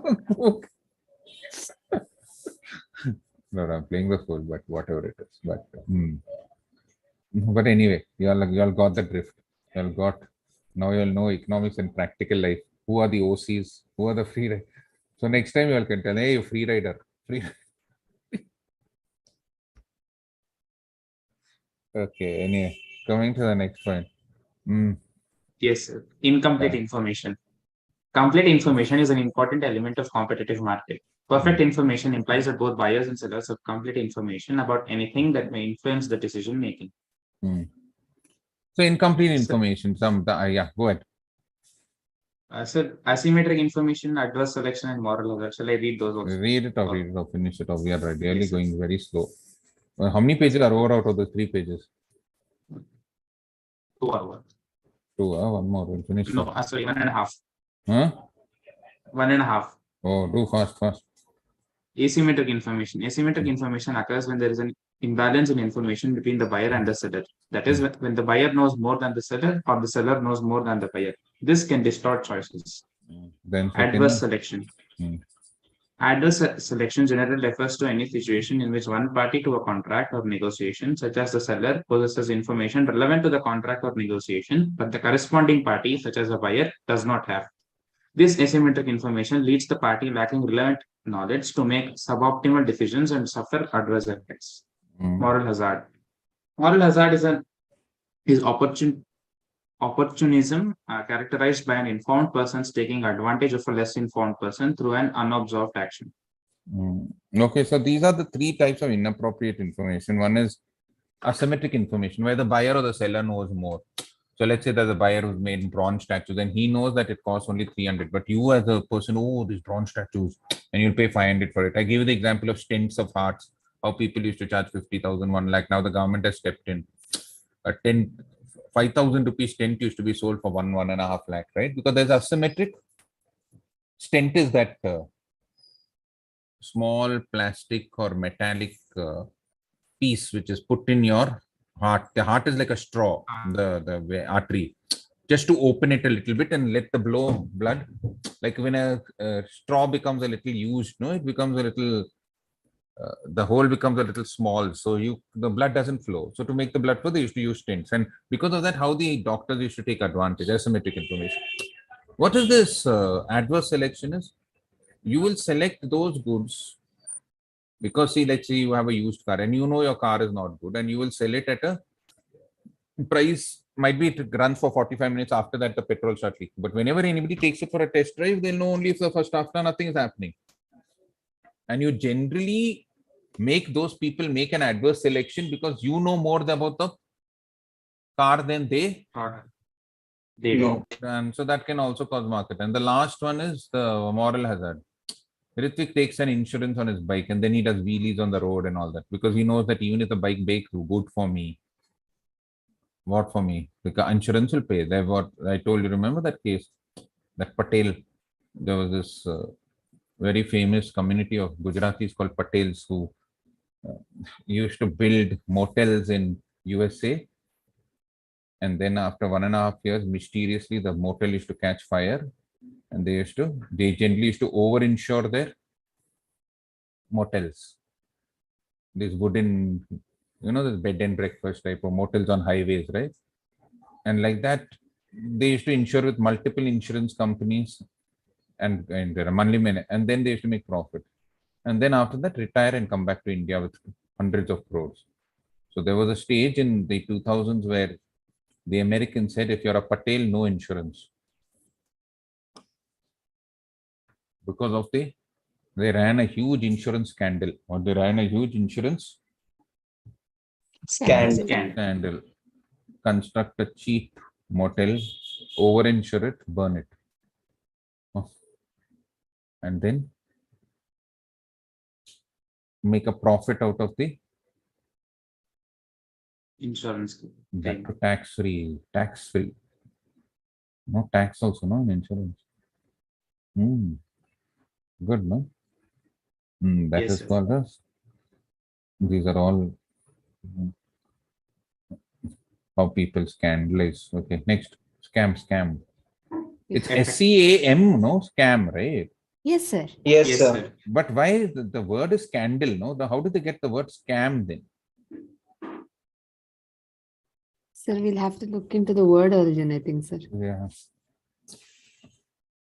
No, I'm playing the fool, but whatever it is. But anyway, you all got the drift. You all got, now you all know economics and practical life. Who are the OCs? Who are the free riders? So next time you all can tell, hey, you free rider. Free. Okay, anyway, coming to the next point. Yes, sir. Incomplete Yeah. information. Complete information is an important element of competitive market. Perfect information implies that both buyers and sellers have complete information about anything that may influence the decision making. So incomplete information. Yeah, go ahead. Sir, asymmetric information, adverse selection, and moral hazard. Shall I read those also? Read it off, finish it off. We are really Yes, sir. going very slow. How many pages are over out of the 3 pages? 2 hours. 2, one more. We'll finish. No, sorry, 1.5. Huh? 1.5. Oh, do fast. Asymmetric information. Asymmetric information occurs when there is an imbalance in information between the buyer and the seller. That is when the buyer knows more than the seller or the seller knows more than the buyer. This can distort choices. Then Adverse selection. Hmm. Adverse selection generally refers to any situation in which one party to a contract or negotiation, such as the seller, possesses information relevant to the contract or negotiation, but the corresponding party, such as the buyer, does not have. This asymmetric information leads the party lacking relevant knowledge to make suboptimal decisions and suffer adverse effects. Moral hazard. Moral hazard is opportunism characterized by an informed person taking advantage of a less informed person through an unobserved action. Okay, so these are the 3 types of inappropriate information. One is asymmetric information, where the buyer or the seller knows more. So let's say that the buyer who's made bronze statues, and he knows that it costs only 300, but you as a person, oh, these bronze statues, and you'll pay 500 for it. I give you the example of stents of hearts, how people used to charge 50,000, 1 lakh. Now the government has stepped in. 5,000 rupees stent used to be sold for 1.5 lakh, right? Because there's asymmetric. Stent is that small plastic or metallic piece which is put in your heart. The heart is like a straw, the artery. Just to open it a little bit and let the blood, like when a straw becomes a little used, no, it becomes a little, the hole becomes a little small, so the blood doesn't flow. So to make the blood flow, they used to use stents, and because of that, how the doctors used to take advantage, asymmetric information. What is this adverse selection is? You will select those goods because, see, let's say you have a used car and you know your car is not good, and you will sell it at a price, might be it runs for 45 minutes, after that the petrol starts leaking. But whenever anybody takes it for a test drive, they'll know only if the first after nothing is happening. And you generally make those people make an adverse selection because you know more about the car than they They No. don't. And so that can also cause market. And the last one is the moral hazard. Ritik takes an insurance on his bike and then he does wheelies on the road and all that, because he knows that even if the bike breaks, good for me. What for me? Because insurance will pay. They've what I told you. Remember that case? That Patel. There was this very famous community of Gujaratis called Patels who used to build motels in USA. And then after 1.5 years, mysteriously the motel used to catch fire, and they generally used to over-insure their motels. These wooden, this bed and breakfast type of motels on highways, right? And like that, they used to insure with multiple insurance companies and there are monthly, and then they used to make profit. And then after that, retire and come back to India with hundreds of crores. So there was a stage in the 2000s where the Americans said, if you're a Patel, no insurance. Because of they ran a huge insurance scandal, or they ran a huge insurance scandal. Construct a cheap motel, over-insure it, burn it. And then make a profit out of the Insurance. tax-free. No tax also, no, in insurance. Good, no? That Yes, is sir. called as, these are all how people scandalize. Okay, next, scam. It's SCAM, no? Scam, right? Yes, sir. Yes, Yes, sir. sir. But why the word is scandal, no? How did they get the word scam then? Sir, we'll have to look into the word origin, I think, sir. Yeah.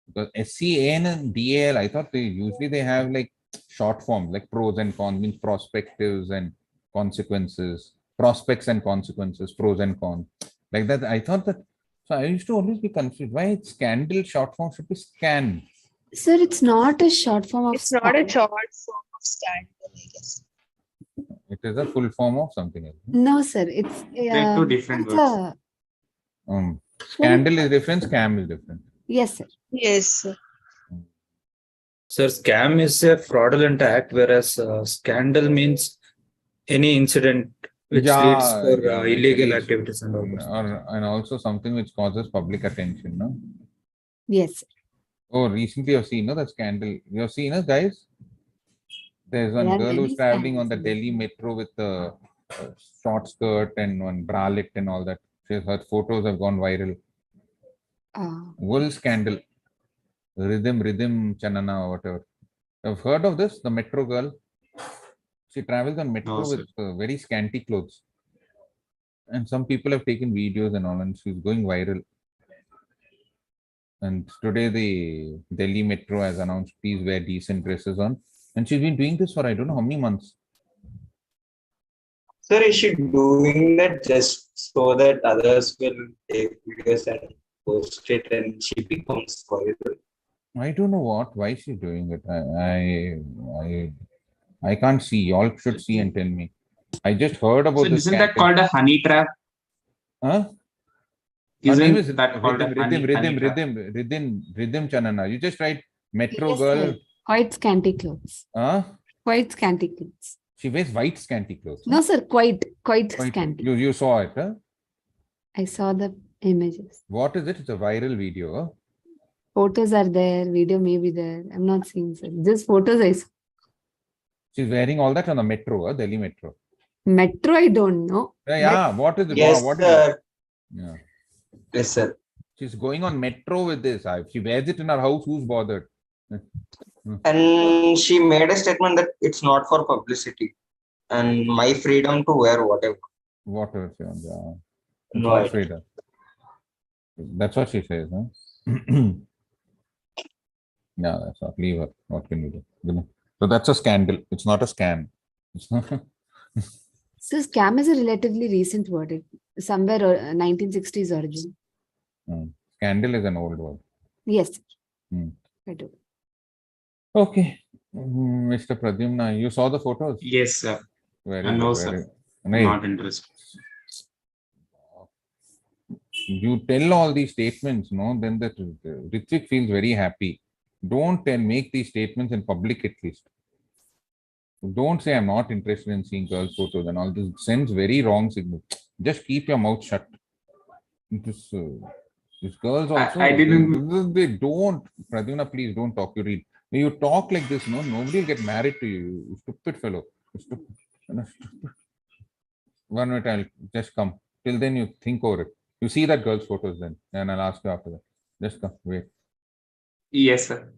Because SCAN and DAL, I thought they have like short forms, like pros and cons, means prospectives and consequences, prospects and consequences, pros and cons. Like that, I thought that. So I used to always be confused. Why it's scandal short form should be scan? Sir, it's not a short form of It's not a scam. short form of scandal, I guess. It is a full form of something else. No, sir. It's They're two different it's words. a Scandal is different, scam is different. yes, sir. Yes, sir. Sir, scam is a fraudulent act, whereas scandal means any incident which leads for illegal leads- activities and all those. and also something which causes public attention, no? Yes, sir. Oh, recently you've seen, no, the scandal. You've seen, guys? There's one There are girl who's many traveling on the scams. Delhi metro with a short skirt and one bralette and all that. Her photos have gone viral. Wool scandal. Rhythm, Chanana, or whatever. I've heard of this, the metro girl. She travels on metro No, sir. with very scanty clothes. And some people have taken videos and all, and she's going viral. And today the Delhi metro has announced, please wear decent dresses on. And she's been doing this for I don't know how many months. Sir, is she doing that just so that others will take videos and post it and she becomes viral? I don't know why she's doing it. I can't see. Y'all should see and tell me. I just heard about So this. isn't that called a honey trap? Huh? Her name is Isn't that called a honey trap? Rhythm Chanana. You just write metro Yes, girl. sir. Quite scanty clothes. Huh? Quite scanty clothes. She wears white scanty clothes. No, sir. Quite Quite- scanty. You saw it, huh? I saw the images. What is it? It's a viral video. Huh? Photos are there. Video may be there. I'm not seeing, sir. Just photos I saw. She's wearing all that on the metro, Delhi metro. Metro, I don't know. Yeah, what is it? Yes, What is it? sir. Yeah. Yes, sir. She's going on metro with this. If she wears it in her house, who's bothered? And she made a statement that it's not for publicity and my freedom to wear whatever. Whatever she wants. Yeah. It's No her idea. freedom. That's what she says, huh? Yeah, that's what. Leave her. What can you do? You know? So that's a scandal. It's not a scam. So scam is a relatively recent word. Somewhere 1960s origin. Scandal is an old word. Yes. Hmm. I do. Okay. Mr. Pradyumna, you saw the photos? Yes, sir. Very I good. know, Very sir. Nice. Not interested. You tell all these statements, no, then the Ritvik feels very happy. Don't make these statements in public at least. Don't say I'm not interested in seeing girls' photos and all this. It sends very wrong signal. Just keep your mouth shut. These girls also, I didn't. they don't. Pradyumna, please don't talk. You read. When you talk like this, no, nobody will get married to you. You stupid fellow. You stupid. One minute, I'll just come. Till then, you think over it. You see that girl's photos then, and I'll ask you after that. Just come, wait. Yes, sir.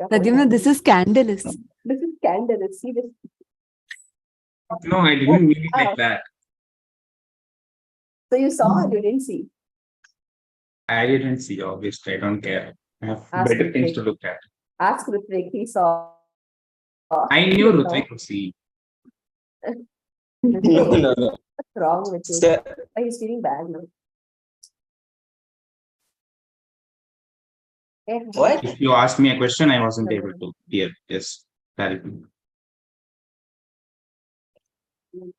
Pradyumna, this is scandalous. This is scandalous. See this? No, I didn't mean it like that. So you saw or you didn't see? I didn't see, obviously. I don't care. I have Ask better things Ritvik. to look at. Ask Ritvik, he saw. I knew Ritvik would see. No, no, no. What's wrong with you? Sir, Oh, he's feeling bad now. Eh, what? If you asked me a question, I wasn't able to hear. Yes, clarity. You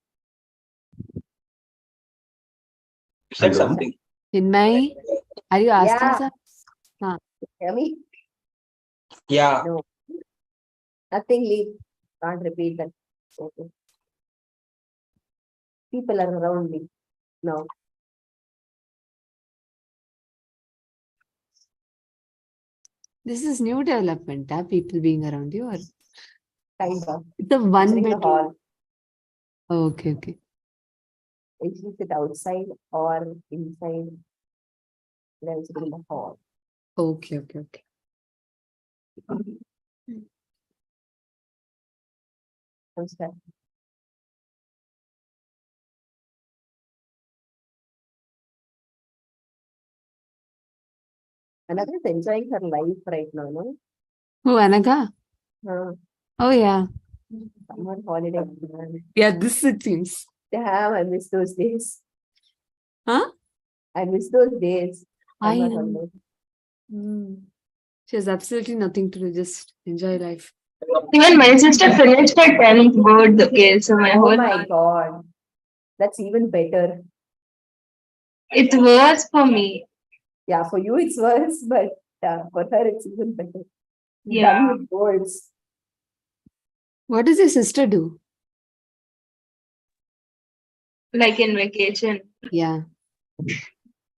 said Hello? something. Chinmay, are you asking Yeah. some? Hear me? Yeah. No. Nothing, leave. Can't repeat that. Okay. People are around me now. This is new development, people being around you, or Kind of. the one Sitting in the bedroom? hall. Oh, okay, okay. If you sit outside or inside, then sit in the hall. Okay, okay, okay. Namaskar. Another is enjoying her life right now, no? Oh, Anaga? Oh, yeah. Summer holiday. Yeah, this it seems. Damn, I miss those days. Huh? I miss those days. I Summer know. holiday. She has absolutely nothing to do, just enjoy life. Even my sister finished her 10th board, okay, so my Oh whole my God. That's even better. it's worse for me. Yeah, for you it's worse, but for her it's even better. Yeah. Done with boards. What does your sister do? Like in vacation, Yeah.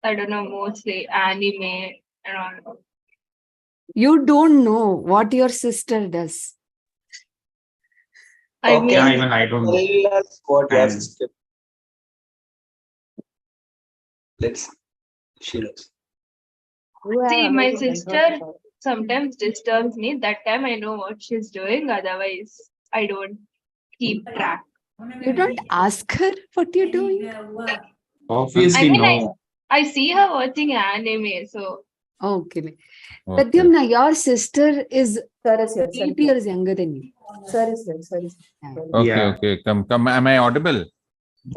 I don't know, mostly anime and all. You don't know what your sister does. I Okay. Yeah, mean, even I don't know. Tell us what your And- sister. Let's. She knows. You have see, my amazing sister control. sometimes disturbs me. That time I know what she's doing, otherwise, I don't keep track. You don't ask her what you're doing. Obviously, I mean, no. I see her watching anime, so Okay. Okay. Pradyumna, your sister is Sir is here. Sir 8 years younger than you. Sir is here. Sir is Yeah. here. Okay, Yeah. okay. Come. Am I audible?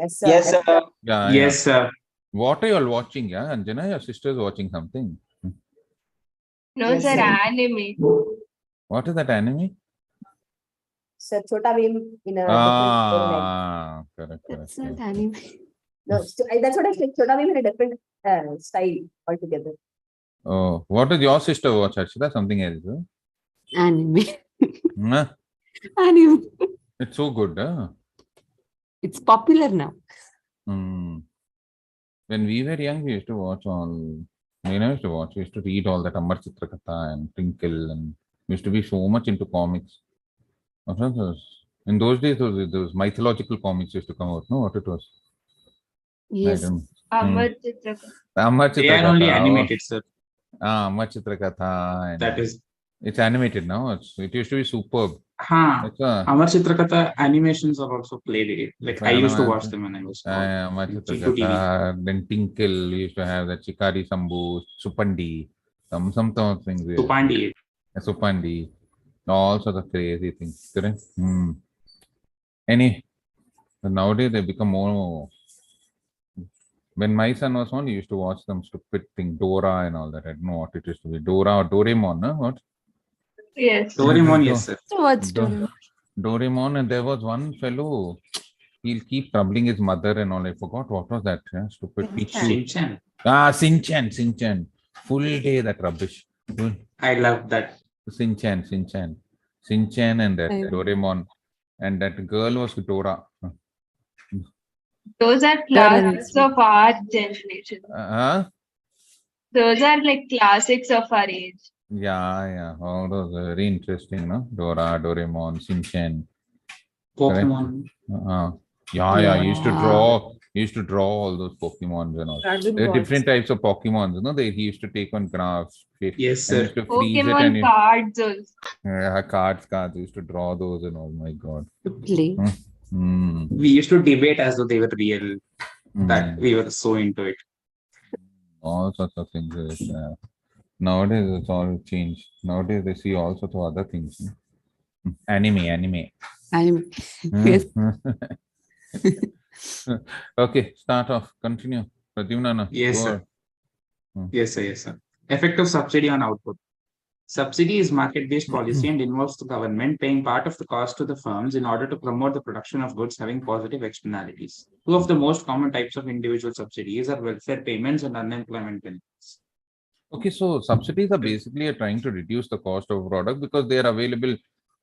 Yes, sir. Yes, sir. Yeah. Yes, sir. What are you all watching? Yeah, Anjana, your sister's watching something. no, Yes, sir, sir. anime. What is that anime? Sir, Chota Bheem in a different storyline. Ah, correct. That's not anime. No, that's what I said. Chota Bheem in a different style altogether. Oh, what does your sister watch, Harshita? Something else? Huh? Anime. Huh? Anime. It's so good. Huh? It's popular now. Hmm. When we were young, we used to watch all. We never used to watch. We used to read all that Amar Chitrakatha and Twinkle, and we used to be so much into comics. What was those? In those days, those mythological comics used to come out. No, what it was? I Yes. don't. Amar Chitrakar. Amar They are only Chitrakatha. animated, sir. Amar Chitrakatha. And That is. it's animated now. It used to be superb. That's Amar Chitrakatha animations are also played. Like I used to watch them when I was small. Amar in Chiku TV. Chitrakatha. Then Tinkle. We used to have the Chikari Sambu, Supandi, some things. Tupandi. Supandi. All sorts of crazy things. Correct? But nowadays they become more. When my son was on, he used to watch some stupid thing, Dora and all that. I don't know what it is to be. Dora or Doraemon, no? What? Yes. Doraemon, yes, sir. So what's Do- Doraemon, and there was one fellow, he'll keep troubling his mother and all. I forgot what was that. Stupid Pichu. Shinchan. Sinchan. Full day that rubbish. I love that. Sinchan and that I- Doraemon. And that girl was Dora. Those are classics of our generation. Those are like classics of our age. Yeah. All those very interesting, no? Dora, Doraemon, Sinchan. Pokemon. Yeah. He used to draw all those Pokemons and all. There are different types of Pokemons, he used to take on graphs. Yes, And sir. used to freeze it Pokemon and cards also. cards. He used to draw those and all. My God. play. We used to debate as though they were real. That we were so into it. All sorts of things. Nowadays, it's all changed. Nowadays, they see all sorts of other things. Anime. Yes. Okay, start off. Continue. Pradyumna. Yes, go sir. on. Yes, sir. Effective subsidy on output. Subsidy is market-based policy and involves the government paying part of the cost to the firms in order to promote the production of goods having positive externalities. Two of the most common types of individual subsidies are welfare payments and unemployment benefits. Okay, so subsidies are basically trying to reduce the cost of a product because they are available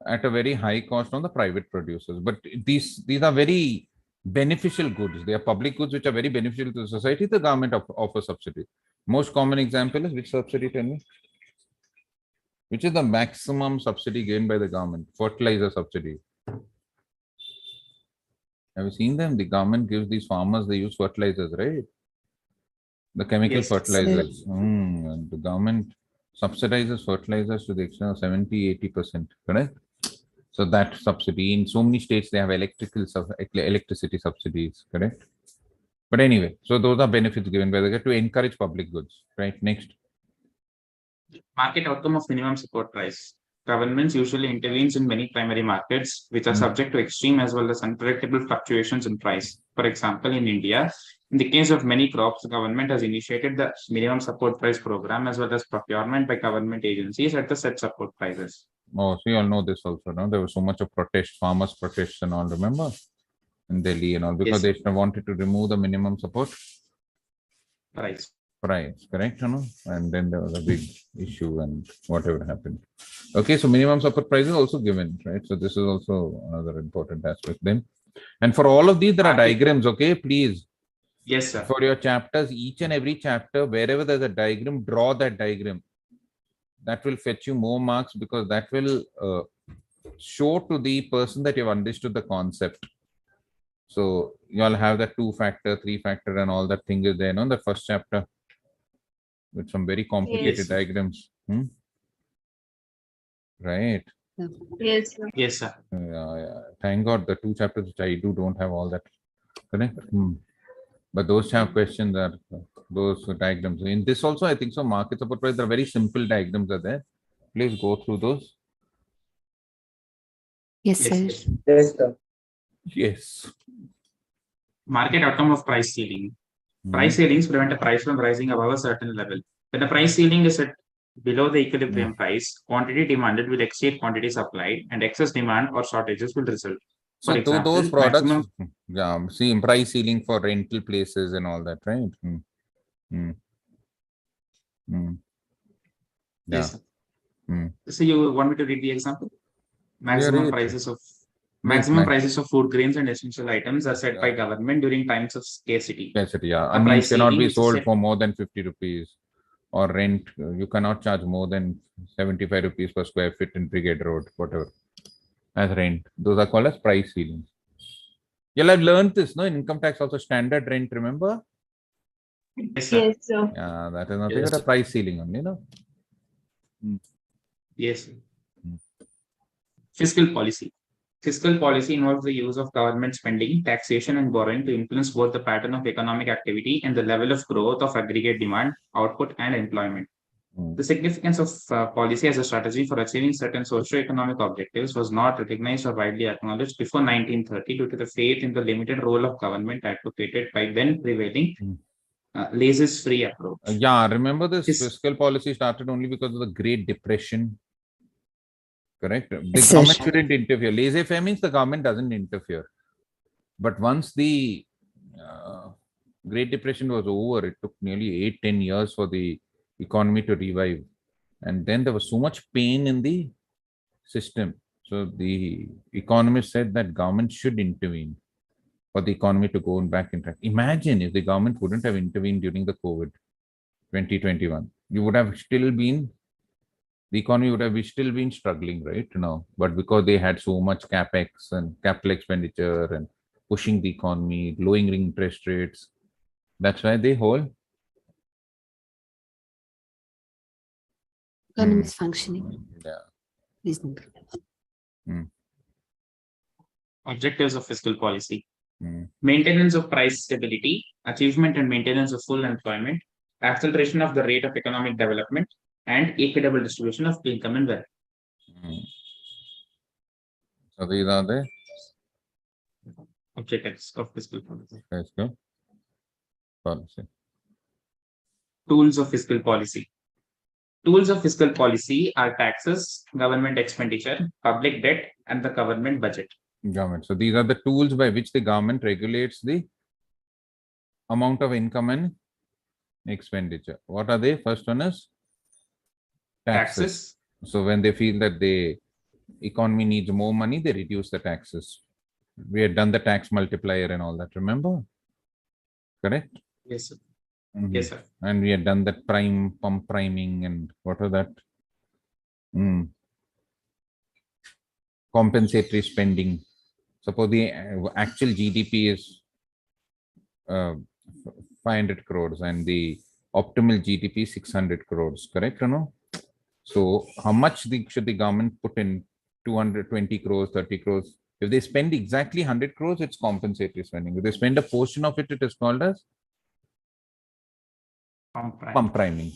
at a very high cost on the private producers. But these are very beneficial goods. They are public goods which are very beneficial to the society. The government offers subsidy. Most common example is which subsidy? Tell me. Which is the maximum subsidy given by the government? Fertilizer subsidy. Have you seen them? The government gives these farmers, they use fertilizers, right? The chemical Yes, fertilizers. And the government subsidizes fertilizers to the extent of 70-80%, correct? So that subsidy, in so many states, they have electricity subsidies, correct? But anyway, so those are benefits given by the government to encourage public goods, right? Next. Market outcome of minimum support price. Governments usually intervenes in many primary markets, which are subject to extreme as well as unpredictable fluctuations in price. For example, in India, in the case of many crops, the government has initiated the minimum support price program as well as procurement by government agencies at the set support prices. Oh, so you all know this also, no? There was so much of protest, farmers' protests and all, remember? In Delhi and all, because Yes. they wanted to remove the minimum support Price. correct? And then there was a big issue and whatever happened. Okay, so minimum support price is also given, right? So this is also another important aspect then. And for all of these, there are diagrams, okay? Please. Yes, sir. For your chapters, each and every chapter, wherever there's a diagram, draw that diagram. That will fetch you more marks because that will show to the person that you've understood the concept. So you all have that 2-factor, 3-factor and all that thing is there, no? The first chapter with some very complicated Yes. diagrams. Right. Yes, sir. Yes, sir. Yeah. Thank God the 2 chapters which I do don't have all that. Correct? But those have questions are those diagrams. In this also, I think so. Market support price, there are very simple diagrams are there. Please go through those. Yes, sir. Yes, sir. Yes. Market outcome of price ceiling. Price ceilings prevent a price from rising above a certain level. When the price ceiling is set below the equilibrium price, quantity demanded will exceed quantity supplied, and excess demand or shortages will result. So For example, those products, maximum- see price ceiling for rental places and all that, right? Yes, sir. So you want me to read the example? Maximum prices of Maximum max- prices of food grains and essential items are set by government during times of scarcity. Scarcity, yeah. A I mean, price cannot ceiling be which is sold set- for more than 50 rupees, or rent. You cannot charge more than 75 rupees per square feet in Brigade Road, whatever, as rent. Those are called as price ceilings. You'll have learned this, no? In income tax also standard rent, remember? Yes, sir. Yes, sir. Yeah, that is nothing Yes. but a price ceiling only, no? Yes. Hmm. Fiscal policy. Fiscal policy involves the use of government spending, taxation, and borrowing to influence both the pattern of economic activity and the level of growth of aggregate demand, output, and employment. Hmm. The significance of policy as a strategy for achieving certain socio-economic objectives was not recognized or widely acknowledged before 1930 due to the faith in the limited role of government advocated by then prevailing laissez-free approach. Yeah, remember this This- fiscal policy started only because of the Great Depression. Correct? The Yes, government sir. shouldn't interfere. Laissez-faire means the government doesn't interfere. But once the Great Depression was over, it took nearly 8-10 years for the economy to revive. And then there was so much pain in the system. So the economists said that government should intervene for the economy to go back in track. Imagine if the government wouldn't have intervened during the COVID 2021. You would have still been, the economy would have still been struggling right now. But because they had so much capex and capital expenditure and pushing the economy, lowering interest rates, that's why the whole Economy is functioning yeah. reasonably. Objectives of fiscal policy. Hmm. Maintenance of price stability, achievement and maintenance of full employment, acceleration of the rate of economic development, and equitable distribution of income and wealth. So these are the Objectives of fiscal policy. fiscal policy. Tools of fiscal policy. Tools of fiscal policy are taxes, government expenditure, public debt, and the government budget. Government. So these are the tools by which the government regulates the amount of income and expenditure. What are they? First one is taxes. Taxes. So when they feel that the economy needs more money, they reduce the taxes. We had done the tax multiplier and all that, remember? Correct? Yes, sir. Mhm. Yes, sir. And we had done that pump priming and what was that? Compensatory spending. Suppose the actual GDP is 500 crores and the optimal GDP is 600 crores, correct or no? So how much should the government put in? 220 crores, 30 crores. If they spend exactly 100 crores, it's compensatory spending. If they spend a portion of it, it is called as pump priming.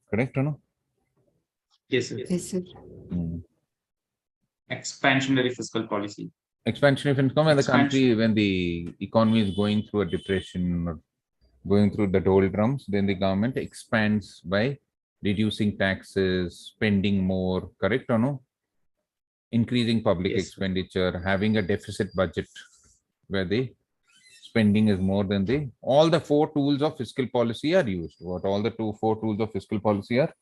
Correct or no? Yes, sir. Yes, sir. Expansionary fiscal policy. Expansion of income when the country, when the economy is going through a depression or going through the doldrums, then the government expands by reducing taxes, spending more, correct or no? Increasing public Yes, expenditure, having a deficit budget where the spending is more than all the four tools of fiscal policy are used. What all the four tools of fiscal policy are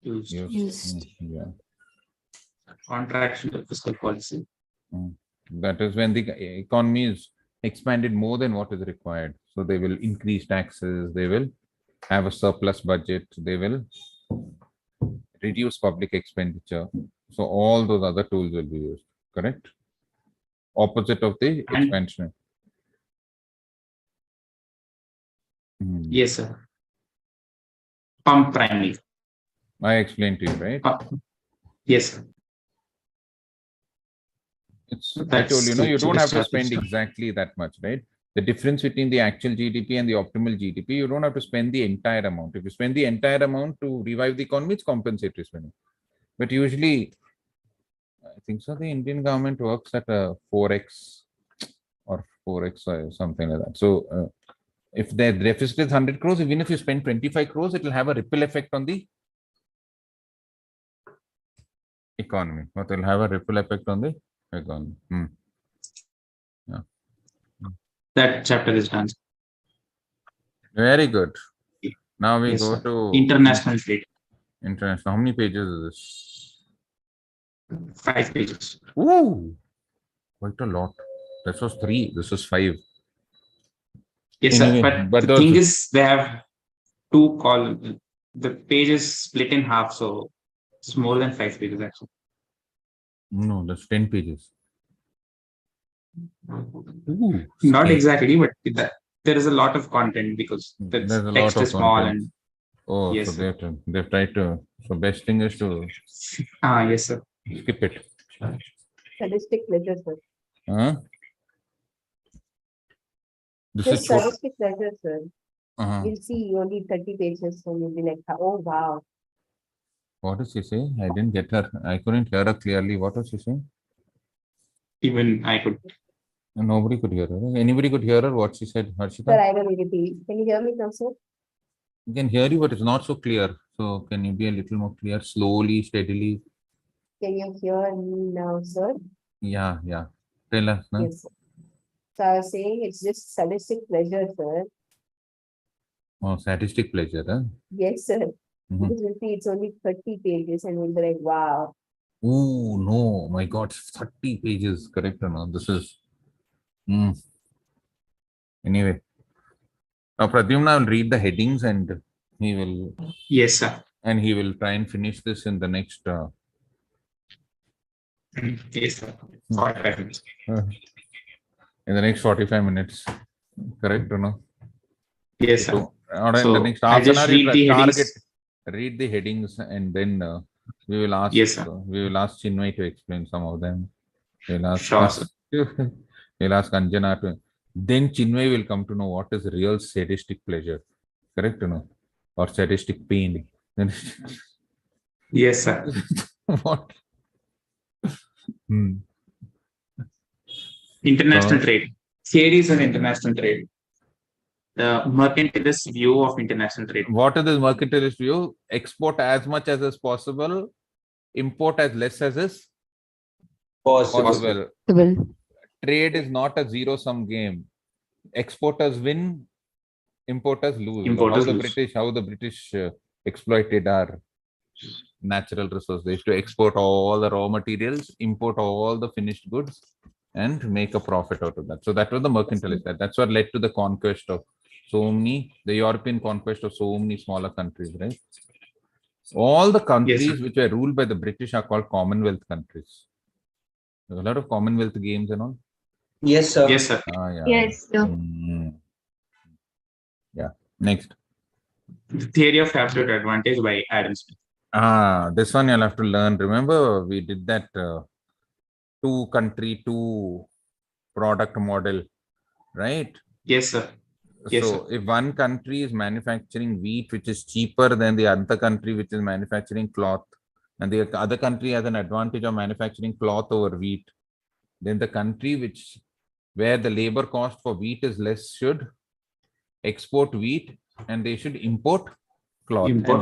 Used. Used. Yeah. Contraction of fiscal policy. That is when the economy is expanded more than what is required. So they will increase taxes, they will have a surplus budget, they will reduce public expenditure. So all those other tools will be used, correct? Opposite of the expansion. Yes, sir. Pump priming. I explained to you, right? Yes, sir. I told you, you don't have to spend exactly that much, right? The difference between the actual GDP and the optimal GDP, you don't have to spend the entire amount. If you spend the entire amount to revive the economy, it's compensatory spending. But usually, I think so, the Indian government works at a 4x or 4x or something like that. So if the deficit is 100 crores, even if you spend 25 crores, it will have a ripple effect on the economy. But it will have a ripple effect on the economy. Yeah. That chapter is done. Very good. Now we Yes, go sir. to International trade. international. How many pages is this? 5 pages. Ooh, quite a lot. This was 3. This was 5. Yes, Anyway, sir. But but the those- thing is, they have 2 columns. The page is split in half, so it's more than 5 pages actually. No, that's 10 pages. Ooh, Not scale. exactly, but there is a lot of content because the There's a text lot is of small content. and Oh, yes, so sir. they've tried to. So best thing is to Yes, sir. skip it. Sadistic pleasure, sir. Huh? This Just is what. sadistic pleasure, sir. You'll see only 30 pages and you'll be like, oh wow. What does she say? I didn't get her. I couldn't hear her clearly. What was she saying? Even I could. Nobody could hear her. Anybody could hear her. What she said, Sir, Harshita? I will repeat. Can you hear me now, sir? I can hear you, but it's not so clear. So can you be a little more clear? Slowly, steadily. Can you hear me now, sir? Yeah, yeah. Tell us. No? Yes, sir. So I was saying it's just sadistic pleasure, sir. Oh, sadistic pleasure. Huh? Yes, sir. Mhm. Because we'll see it's only 30 pages and we'll be like, wow. Oh, no. My God. 30 pages. Correct or not? This is. Anyway. Now, Pradyumna will read the headings and he will Yes, sir. try and finish this in the next Yes, sir. 45 minutes. in the next 45 minutes. Correct or no? Yes, sir. So, or in the So next I'll half an just hour, you read the target, headings. read the headings, and then we will ask Yes, sir. Chinmay to explain some of them. We'll ask Sure, sir. we'll ask Anjana to. Then Chinmay will come to know what is real sadistic pleasure. Correct or no? Or sadistic pain. Yes, sir. What? Hmm. International So- trade. Theories on international trade. The mercantilist view of international trade. What is this mercantilist view? Export as much as is possible, import as less as is Possible. possible. Possible. Trade is not a zero-sum game. Exporters win, importers lose. Importers lose. How the British exploited our natural resources. They used to export all the raw materials, import all the finished goods, and make a profit out of that. So that was the mercantilist. That's what led to the conquest of the European conquest of so many smaller countries, right? All the countries which were ruled by the British are called Commonwealth countries. There's a lot of Commonwealth games and all. Yes, sir. Yes, sir. Yeah. Yes, sir. Yeah. Next. The theory of absolute advantage by Adam Smith. This one you'll have to learn. Remember, we did that 2 country, 2 product model, right? Yes, sir. Yes, So if one country is manufacturing wheat, which is cheaper than the other country, which is manufacturing cloth, and the other country has an advantage of manufacturing cloth over wheat, then the country where the labor cost for wheat is less should export wheat, and they should import cloth, Import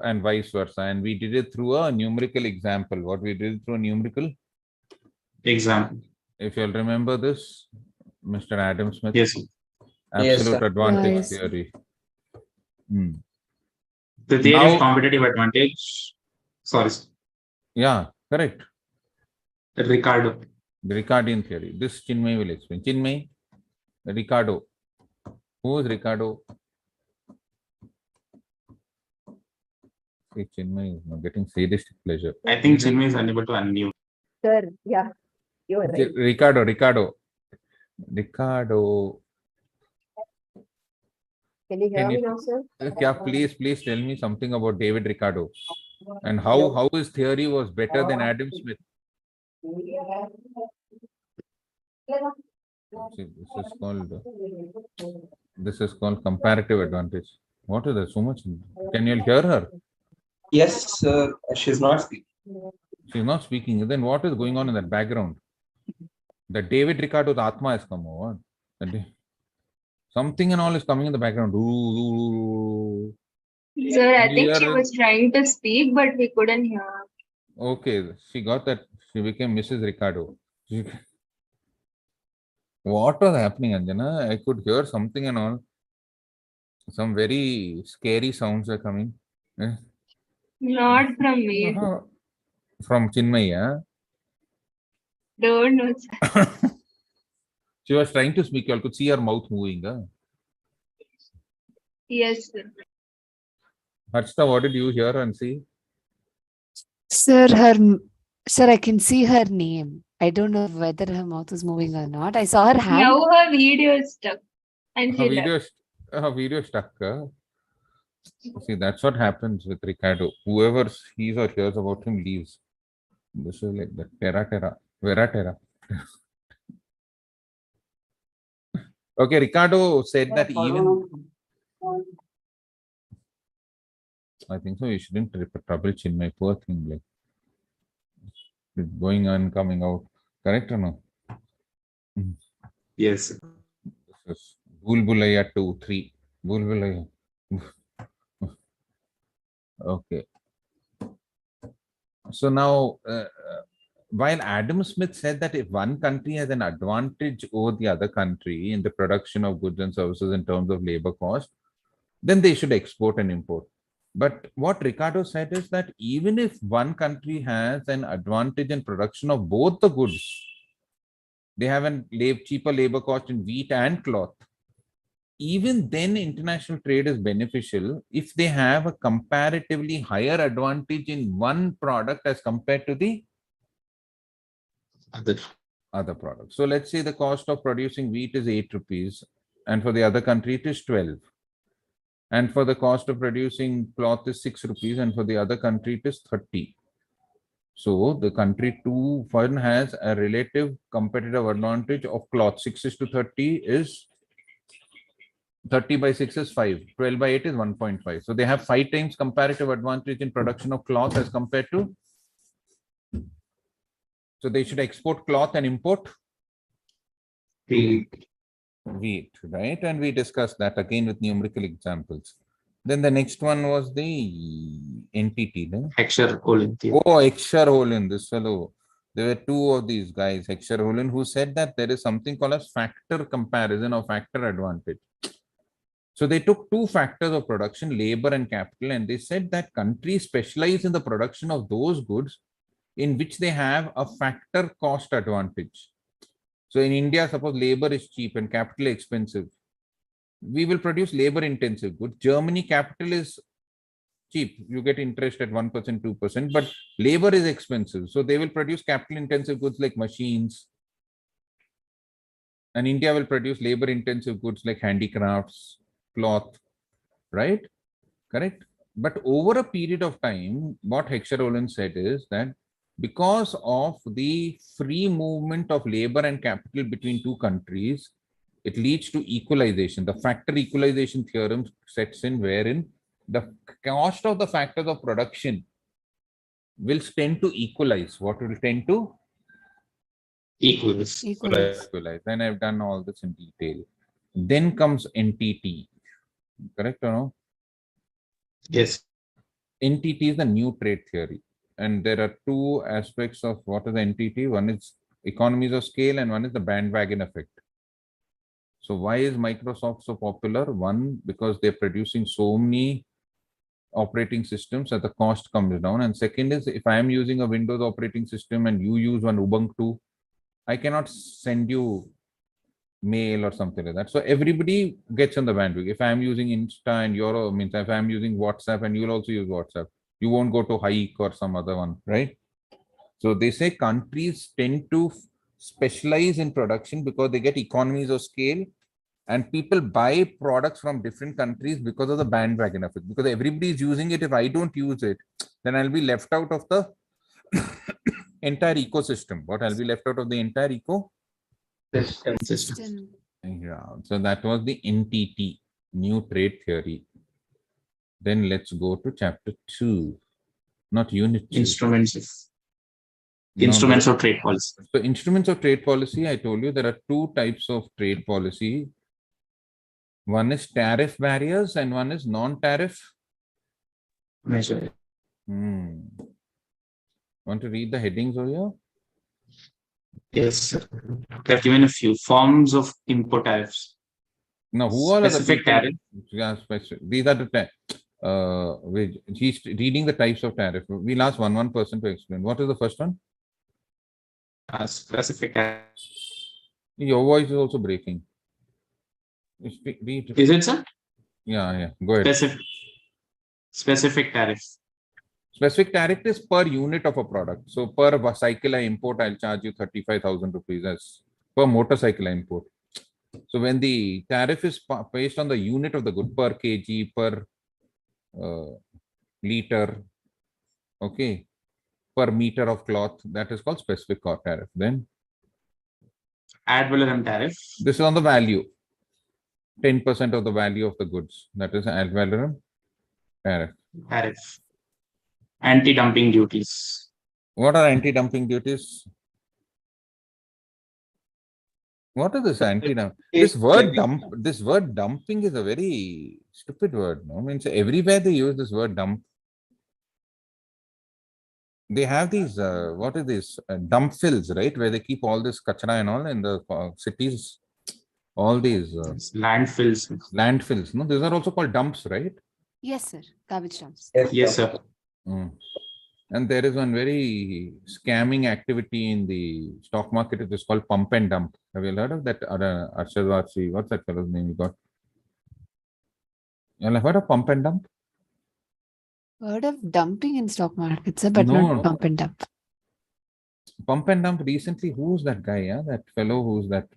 and vice versa. And we did it through a numerical example. What we did through a numerical example. if you'll remember this, Mr. Adam Smith. Yes, sir. Absolute sir. advantage Yes. theory. The theory Now- of competitive advantage. Sorry, sir. Yeah, correct. Ricardo. The Ricardian theory. This Chinmay will explain. Chinmay, Ricardo. Who is Ricardo? See, Chinmay is not getting sadistic pleasure. I think Chinmay is unable to unmute. Sir, yeah, you are right. Ricardo. Can you hear Can me you- now, sir? Please tell me something about David Ricardo and how his theory was better than Adam Smith. See, this is called comparative advantage. What is there so much? Can you hear her? Yes, sir. She's not speaking. She's not speaking. Then what is going on in that background? The David Ricardo's Atma has come over. Something and all is coming in the background. Sir, I think she Clear. was trying to speak, but we couldn't hear her. Okay, she got that. She became Mrs. Ricardo. What was happening, Anjana? I could hear something and all. Some very scary sounds are coming. Not from me. from Chinmaya. Don't know, sir. She was trying to speak. You all could see her mouth moving. Yes, sir. Harshita, what did you hear and see? Sir, sir, I can see her name. I don't know whether her mouth is moving or not. I saw her hand. Now her video is stuck. And Her she left. video stuck. See, that's what happens with Ricardo. Whoever sees or hears about him leaves. This is like the terra. Vera terra. Okay, Ricardo said that even I think so. You shouldn't trouble Chinmay. Poor thing, like going on, coming out. Correct or no? Yes. This is Bulbulaya 2, 3. Bulbulaya. Okay. So now, while Adam Smith said that if one country has an advantage over the other country in the production of goods and services in terms of labor cost, then they should export and import. But what Ricardo said is that even if one country has an advantage in production of both the goods, they have a cheaper labor cost in wheat and cloth, even then international trade is beneficial if they have a comparatively higher advantage in one product as compared to the other product. So let's say the cost of producing wheat is 8 rupees and for the other country it is 12. And for the cost of producing cloth is 6 rupees and for the other country it is 30. So the country 2 one has a relative competitive advantage of cloth. 6 is to 30 is 30 by 6 is 5. 12 by 8 is 1.5. So they have 5 times comparative advantage in production of cloth as compared to. So they should export cloth and import wheat, right? And we discussed that again with numerical examples. Then the next one was the entity. Hexer-Holin theory. Oh, Hexer-Holin, this fellow. There were 2 of these guys, Hexer-Holin, who said that there is something called as factor comparison or factor advantage. So they took 2 factors of production, labor and capital, and they said that countries specialize in the production of those goods in which they have a factor cost advantage. So in India, suppose labor is cheap and capital expensive. We will produce labor intensive goods. Germany, capital is cheap. You get interest at 1%, 2%, but labor is expensive. So they will produce capital intensive goods like machines. And India will produce labor intensive goods like handicrafts, cloth, right? Correct. But over a period of time, what Hexer-Holin said is that because of the free movement of labor and capital between 2 countries, it leads to equalization. The factor equalization theorem sets in wherein the cost of the factors of production will tend to equalize. What will tend to? Equals. Equalize. And I've done all this in detail. Then comes NTT. Correct or no? Yes. NTT is the new trade theory. And there are 2 aspects of what is the NTT. One is economies of scale and one is the bandwagon effect. So why is Microsoft so popular? One, because they're producing so many operating systems that the cost comes down. And second is, if I am using a Windows operating system and you use one Ubuntu, I cannot send you mail or something like that. So everybody gets on the bandwagon. If I am using Insta and if I am using WhatsApp and you'll also use WhatsApp, you won't go to Hike or some other one, right? So they say countries tend to specialize in production because they get economies of scale, and people buy products from different countries because of the bandwagon effect. Because everybody is using it. If I don't use it, then I'll be left out of the entire ecosystem. What I'll be left out of the entire System. Yeah. So that was the NTT, new trade theory. Then let's go to chapter 2, not unit 2. Instruments of trade policy. So instruments of trade policy, I told you there are 2 types of trade policy. One is tariff barriers and one is non-tariff measure. Want to read the headings over here? Yes, sir. They have given a few forms of import tariffs. Now, who are the Specific people? tariff. Yeah, specific. These are the He's reading the types of tariff. We'll ask one person to explain. What is the first one? Specific. Your voice is also breaking. Is it, sir? Yeah. Go ahead. Specific tariff. Specific tariff is per unit of a product. So per cycle I import, I'll charge you 35,000 rupees as per motorcycle I import. So when the tariff is based on the unit of the good, per kg, per liter, okay, per meter of cloth, that is called specific tariff. Then Ad valorem tariff. this is on the value, 10% of the value of the goods. That is ad valorem tariff. Tariff. Anti-dumping duties. What are anti-dumping duties? What is this anti-dumping? This word dumping is a very stupid word. No, means everywhere they use this word dump. They have these what is this dump fills, right? Where they keep all this kachra and all in the cities. All these landfills. Landfills. No, these are also called dumps, right? Yes, sir. Garbage dumps. Yes, sir. And there is one very scamming activity in the stock market. It is called pump and dump. Have you heard of that? R2C. What's that fellow's name you got? You have heard of pump and dump? Heard of dumping in stock markets, sir, but No. not pump and dump. Pump and dump recently. Who's that guy? Yeah, that fellow who's that?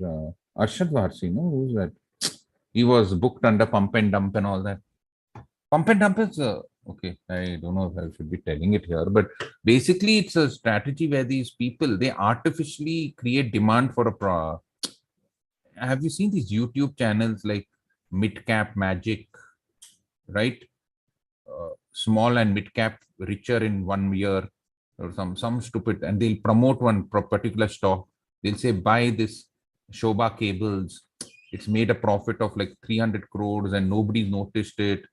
Arshad Varsi, no? Who's that? He was booked under pump and dump and all that. Pump and dump is okay. I don't know if I should be telling it here, but basically it's a strategy where these people, they artificially create demand for a have you seen these YouTube channels like Mid Cap Magic, right? Small and mid cap richer in 1 year or some stupid, and they'll promote one particular stock. They'll say buy this Shobha cables. It's made a profit of like 300 crores and nobody's noticed it.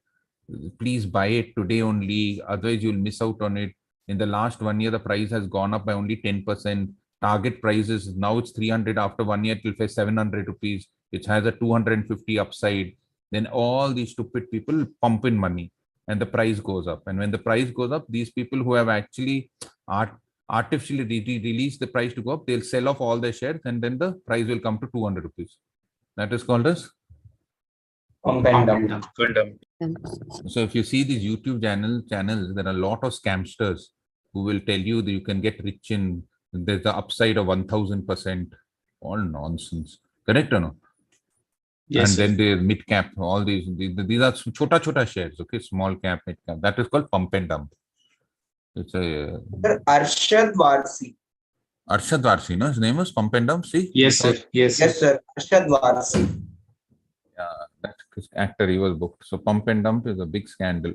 Please buy it today only, otherwise you'll miss out on it. In the last 1 year, the price has gone up by only 10%. Target price is now it's 300. After 1 year, it will pay 700 rupees. It has a 250 upside. Then all these stupid people pump in money and the price goes up. And when the price goes up, these people who have actually artificially released the price to go up, they'll sell off all their shares and then the price will come to 200 rupees. That is called as Pump and dump. So if you see these YouTube channels, there are a lot of scamsters who will tell you that you can get rich in, there's the upside of 1000%, all nonsense. Correct or no? Yes, and sir. then the mid cap, all these are chota shares, okay, small cap, mid cap. That is called pump and dump. It's a Arshad Varsi. Arshad Varsi, no? His name was pump and dump. See? Yes, sir. Yes, sir. Yes, sir. Arshad Varsi. That actor, he was booked. So pump and dump is a big scandal.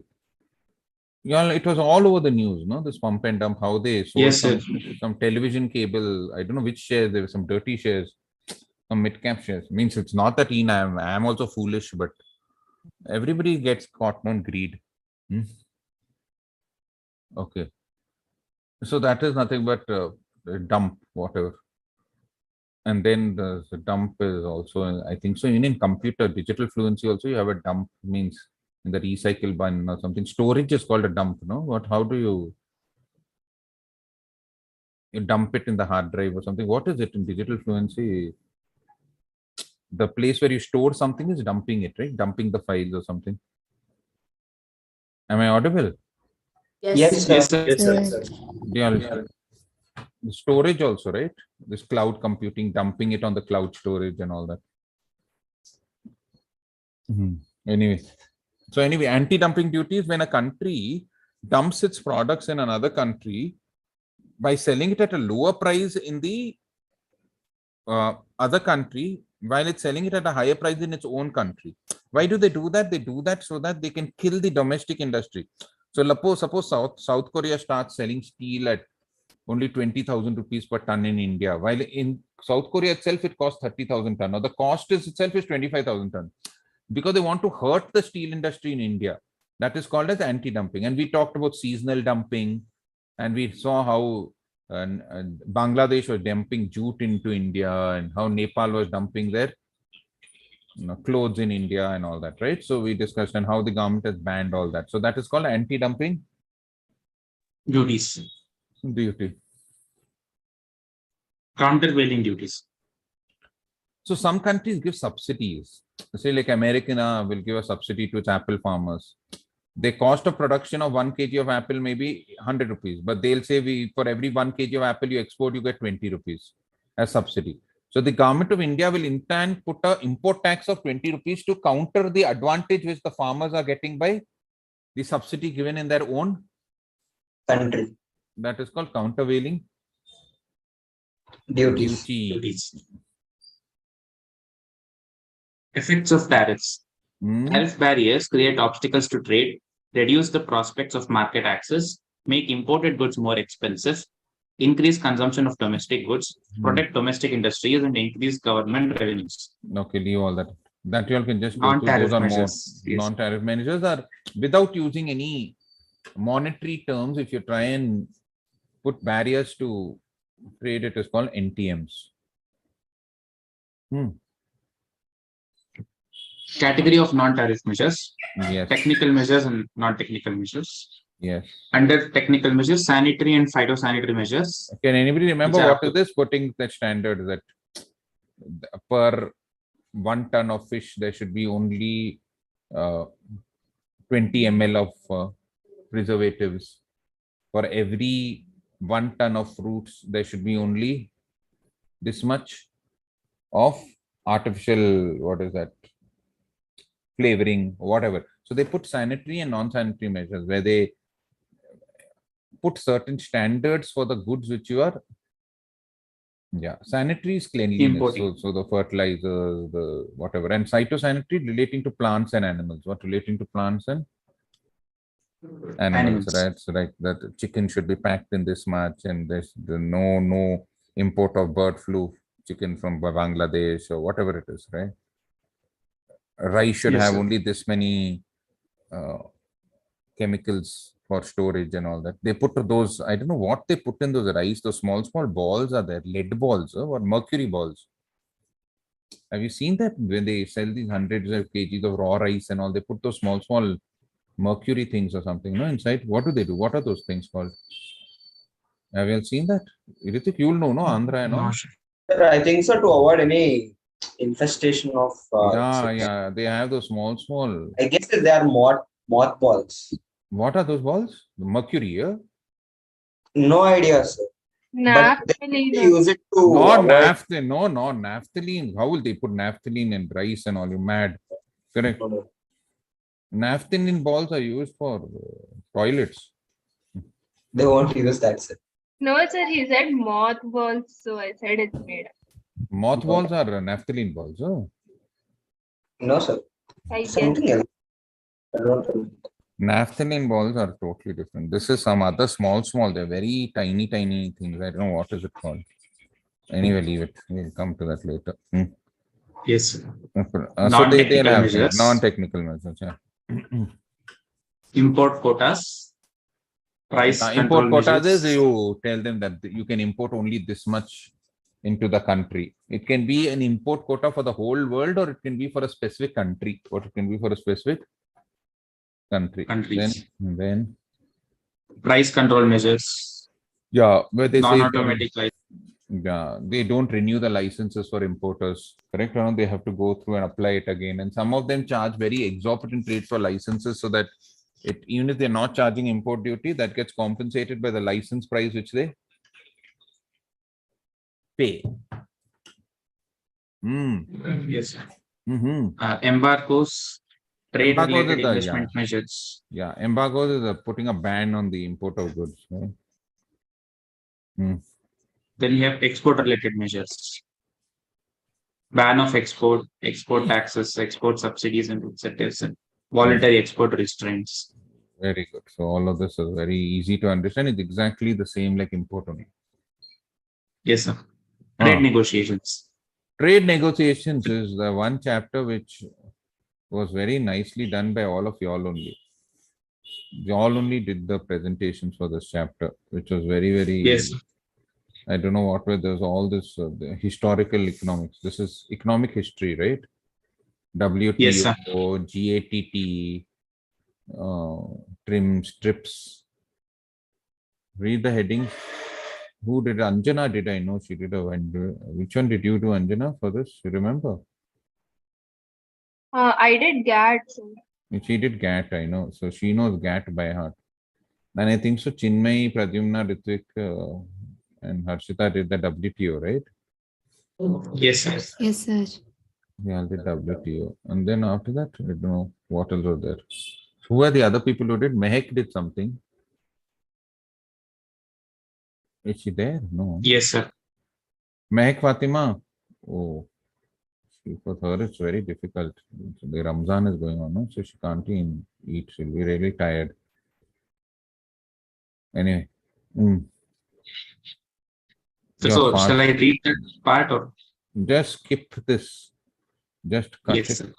Yeah, it was all over the news, no? This pump and dump, how they sold Yes, sir. some television cable. I don't know which shares. There were some dirty shares, some mid cap shares. Means it's not that I'm also foolish, but everybody gets caught on greed. Okay. So that is nothing but dump, whatever. And then the dump is also, I think so, in computer digital fluency also you have a dump, means in the recycle bin or something. Storage is called a dump, no? How do you dump it in the hard drive or something? What is it in digital fluency? The place where you store something is dumping it, right? Dumping the files or something. Am I audible? Yes, sir. Yes, sir. Yes, sir. Yeah. The storage also, right? This cloud computing, dumping it on the cloud storage and all that. Anyway, anti-dumping duty is when a country dumps its products in another country by selling it at a lower price in the other country, while it's selling it at a higher price in its own country. Why do they do that? They do that so that they can kill the domestic industry. So suppose South Korea starts selling steel at only 20,000 rupees per ton in India, while in South Korea itself it costs 30,000 ton, or the cost itself is 25,000 ton, because they want to hurt the steel industry in India. That is called as anti-dumping. And we talked about seasonal dumping, and we saw how Bangladesh was dumping jute into India, and how Nepal was dumping their clothes in India and all that, right? So we discussed and how the government has banned all that. So that is called anti-dumping Duties. duty. Countervailing duties. So some countries give subsidies. Say like American will give a subsidy to its apple farmers. The cost of production of 1 kg of apple may be 100 rupees, but they'll say for every 1 kg of apple you export, you get 20 rupees as subsidy. So the government of India will in turn put an import tax of 20 rupees to counter the advantage which the farmers are getting by the subsidy given in their own Country. That is called countervailing Duties. Duties. Effects of tariffs. Tariff barriers create obstacles to trade, reduce the prospects of market access, make imported goods more expensive, increase consumption of domestic goods, protect domestic industries, and increase government revenues. Okay, leave all that. That you all can just go through. Non-tariff Those are more measures. Yes. non-tariff measures are without using any monetary terms. If you try and put barriers to trade, it is called NTMs. Category of non-tariff measures. Yes. Technical measures and non-technical measures. Yes. Under technical measures, sanitary and phytosanitary measures. Can anybody remember Which are what is this? Putting the standard that per 1 ton of fish, there should be only 20 ml of preservatives. For every 1 ton of fruits, there should be only this much of artificial, what is that? Flavoring, whatever. So they put sanitary and non-sanitary measures where they put certain standards for the goods which you are. Yeah, sanitary is cleanliness. Importing. So the fertilizers, the whatever, and phytosanitary relating to plants and animals. What relating to plants and animals, right? So like that chicken should be packed in this much, and there's no import of bird flu chicken from Bangladesh or whatever it is, right? Rice should Yes, have sir. only this many chemicals for storage and all that. They put those, I don't know what they put in those rice, those small balls are there, lead balls or mercury balls. Have you seen that when they sell these hundreds of kgs of raw rice and all, they put those small mercury things or something, no, inside? What do they do? What are those things called? Have you seen that? Ritik, you'll know, no? Andhra and all. No, sir. Sir, I think so, to avoid any infestation of. Yeah, they have those small. I guess they are mothballs. What are those balls? Mercury, yeah? No idea, sir. But they Naphthalene. use it to. Not avoid- naphthalene. No, not naphthalene. How will they put naphthalene in rice and all? You mad? Correct. No, no. Naphthalene balls are used for toilets. They won't use that, sir. No, sir, he said mothballs, so I said it's made up. Mothballs are naphthalene balls. Oh. No, sir. I guess. Something else. I don't know. Naphthalene balls are totally different. This is some other small. They're very tiny things. I don't know what is it called. Anyway, leave it. We'll come to that later. Yes, sir. So they'll Non-technical have measures. non-technical measures. Yeah. Import quotas. Price control Import quotas measures. is you tell them that you can import only this much into the country. It can be an import quota for the whole world, or it can be for a specific country. What it can be for a specific country. Countries. Then Price control measures. yeah, where they say Non-automatic license. yeah, they don't renew the licenses for importers. Correct? Or no? They have to go through and apply it again, and some of them charge very exorbitant rates for licenses, so that even if they're not charging import duty, that gets compensated by the license price which they pay. Yes, sir. Embargoes Embargoes. Trade-related is the- investment measures. Yeah, embargoes is putting a ban on the import of goods. Right? Then you have export-related measures. Ban of export taxes, export subsidies and incentives, and voluntary export restraints. Very good. So all of this is very easy to understand. It's exactly the same like import only. Yes, sir. Trade negotiations. Trade negotiations is the one chapter which was very nicely done by all of y'all only. You all only did the presentations for this chapter, which was very. Yes. I don't know what were there's all this the historical economics. This is economic history, right? Yes, sir. WTO, GATT, trips. Read the headings. Who did Anjana? Did I know she did a which one did you do, Anjana, for this? You remember? I did GAT. So She did GAT, I know. So she knows GAT by heart. And I think so Chinmay, Pradyumna, Ritvik, and Harshita did the WTO, right? Yes, sir. Yes, sir. Yeah, the WTO. And then after that, I don't know what else was there. Who are the other people who did? Mehek did something. Is she there? No. Yes, sir. Mehek Fatima. Oh, for her it's very difficult. The Ramzan is going on, no? So she can't even eat. She'll be really tired. Anyway. So, You're fast. shall I read that part or? Just skip this. Just cut Yes, it. sir.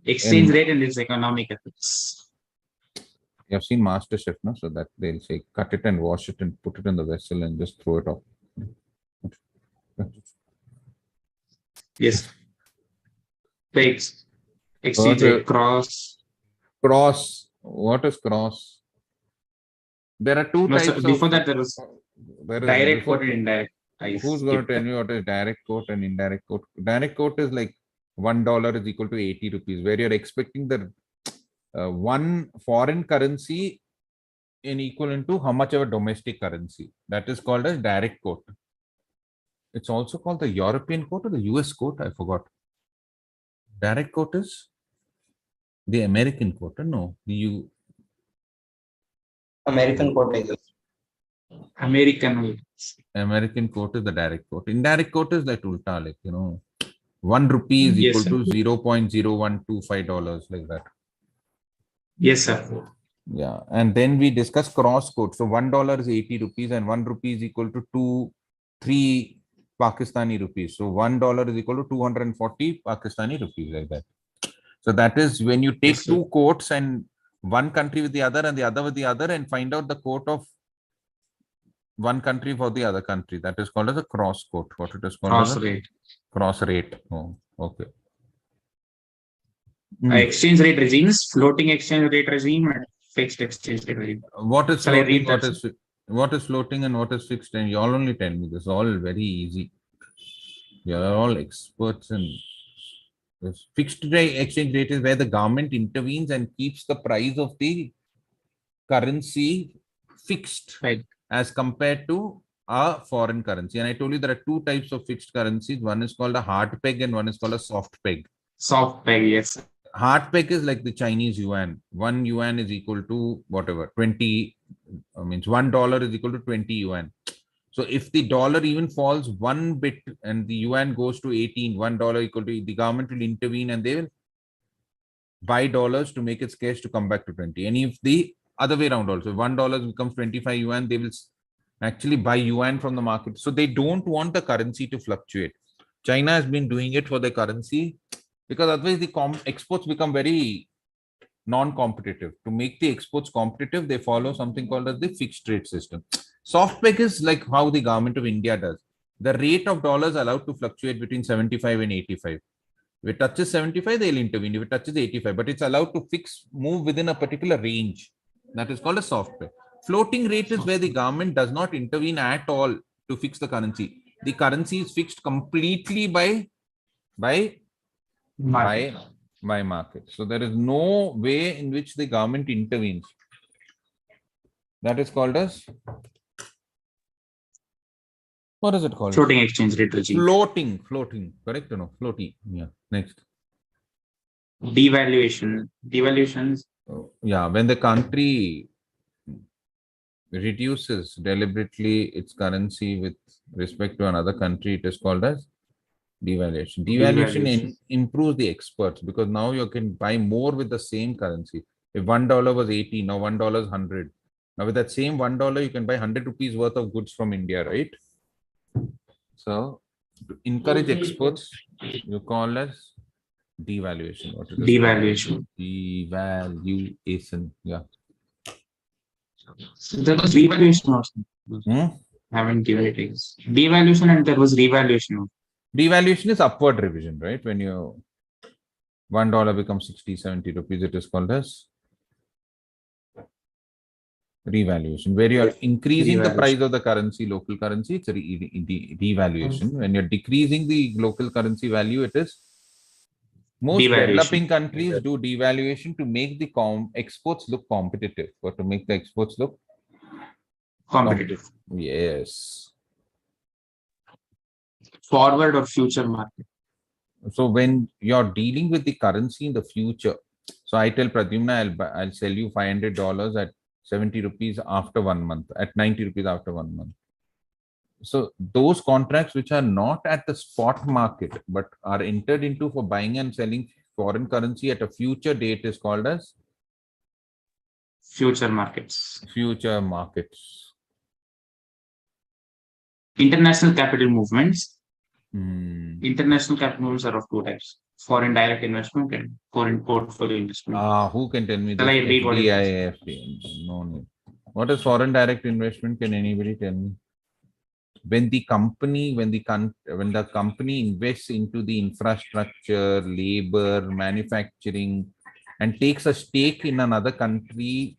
Exchange And- rate and its economic effects. You have seen MasterChef, no? So that they'll say cut it and wash it and put it in the vessel and just throw it off. Yes. Rates. Exchange rate, cross. Cross. What is cross? There are two No, types sir, of. before that, there was There is direct before- quote and indirect. Who's going to tell me what is direct quote and indirect quote? Direct quote is like $1 is equal to 80 rupees, where you're expecting the one foreign currency in equivalent to how much of a domestic currency. That is called as direct quote. It's also called the European quote or the US quote. I forgot. Direct quote is the American quote. No, the American quote, I guess. American quote is the direct quote. Indirect quote is like ulta, like, you know, 1 rupee is Yes, equal sir. to $0.0125, like that. Yes, sir. Yeah. And then we discuss cross quote. So $1 is 80 rupees and 1 rupee is equal to 3 Pakistani rupees. So $1 is equal to 240 Pakistani rupees, like that. So that is when you take Yes, sir. two quotes and one country with the other and the other with the other and find out the quote of one country for the other country. That is called as a cross quote. What it is called Cross as a rate. cross rate. Oh, okay. Exchange rate regimes, floating exchange rate regime, and fixed exchange rate regime. What is Shall I floating? read What is floating and what is fixed? And you all only tell me. This is all very easy. You are all experts in this. Fixed rate exchange rate is where the government intervenes and keeps the price of the currency fixed Right. as compared to a foreign currency. And I told you there are two types of fixed currencies. One is called a hard peg and one is called a soft peg. Soft peg, yes. Hard peg is like the Chinese yuan. 1 yuan is equal to whatever, 20, means $1 is equal to 20 yuan. So if the dollar even falls one bit and the yuan goes to 18, $1 equal to, the government will intervene and they will buy dollars to make its cash to come back to 20. And if the other way around also, $1 becomes 25 yuan, they will actually buy yuan from the market. So they don't want the currency to fluctuate. China has been doing it for the currency because otherwise the exports become very non-competitive. To make the exports competitive, they follow something called as the fixed rate system. Soft peg is like how the government of India does. The rate of dollars allowed to fluctuate between 75 and 85. If it touches 75, they'll intervene. If it touches 85, but it's allowed to move within a particular range. That is called a soft peg. Floating rate is where the government does not intervene at all to fix the currency. The currency is fixed completely by market. So there is no way in which the government intervenes. That is called as, what is it called? Floating exchange rate regime. Floating, correct or no? Floating. Yeah. Next. Devaluations. Yeah, when the country reduces deliberately its currency with respect to another country, it is called as devaluation. Devaluation improves the exports because now you can buy more with the same currency. If $1 was 80, now $1 is 100. Now with that same $1, you can buy 100 rupees worth of goods from India, right? So to encourage exports, you call as devaluation. What it is Devaluation. Devaluation. Yeah. So there was revaluation also. Hmm? Haven't given it. Devaluation and there was revaluation. Devaluation is upward revision, right? When you $1 becomes 60, 70 rupees, it is called as revaluation. Where you are increasing the price of the currency, local currency, it's a devaluation. When you're decreasing the local currency value, it is most Devaluation. developing countries do devaluation to make the exports look competitive, or to make the exports look Competitive. yes. Forward or future market. So when you're dealing with the currency in the future, so I tell Pradyumna, I'll sell you $500 at 70 rupees after 1 month, at 90 rupees after 1 month. So those contracts which are not at the spot market, but are entered into for buying and selling foreign currency at a future date is called as Future markets. future markets. International capital movements. Hmm. International capital movements are of two types: foreign direct investment and foreign portfolio investment. Who can tell me this? Shall I read what it FDI, no need. What is foreign direct investment? Can anybody tell me? When the company, when the company invests into the infrastructure, labor, manufacturing, and takes a stake in another country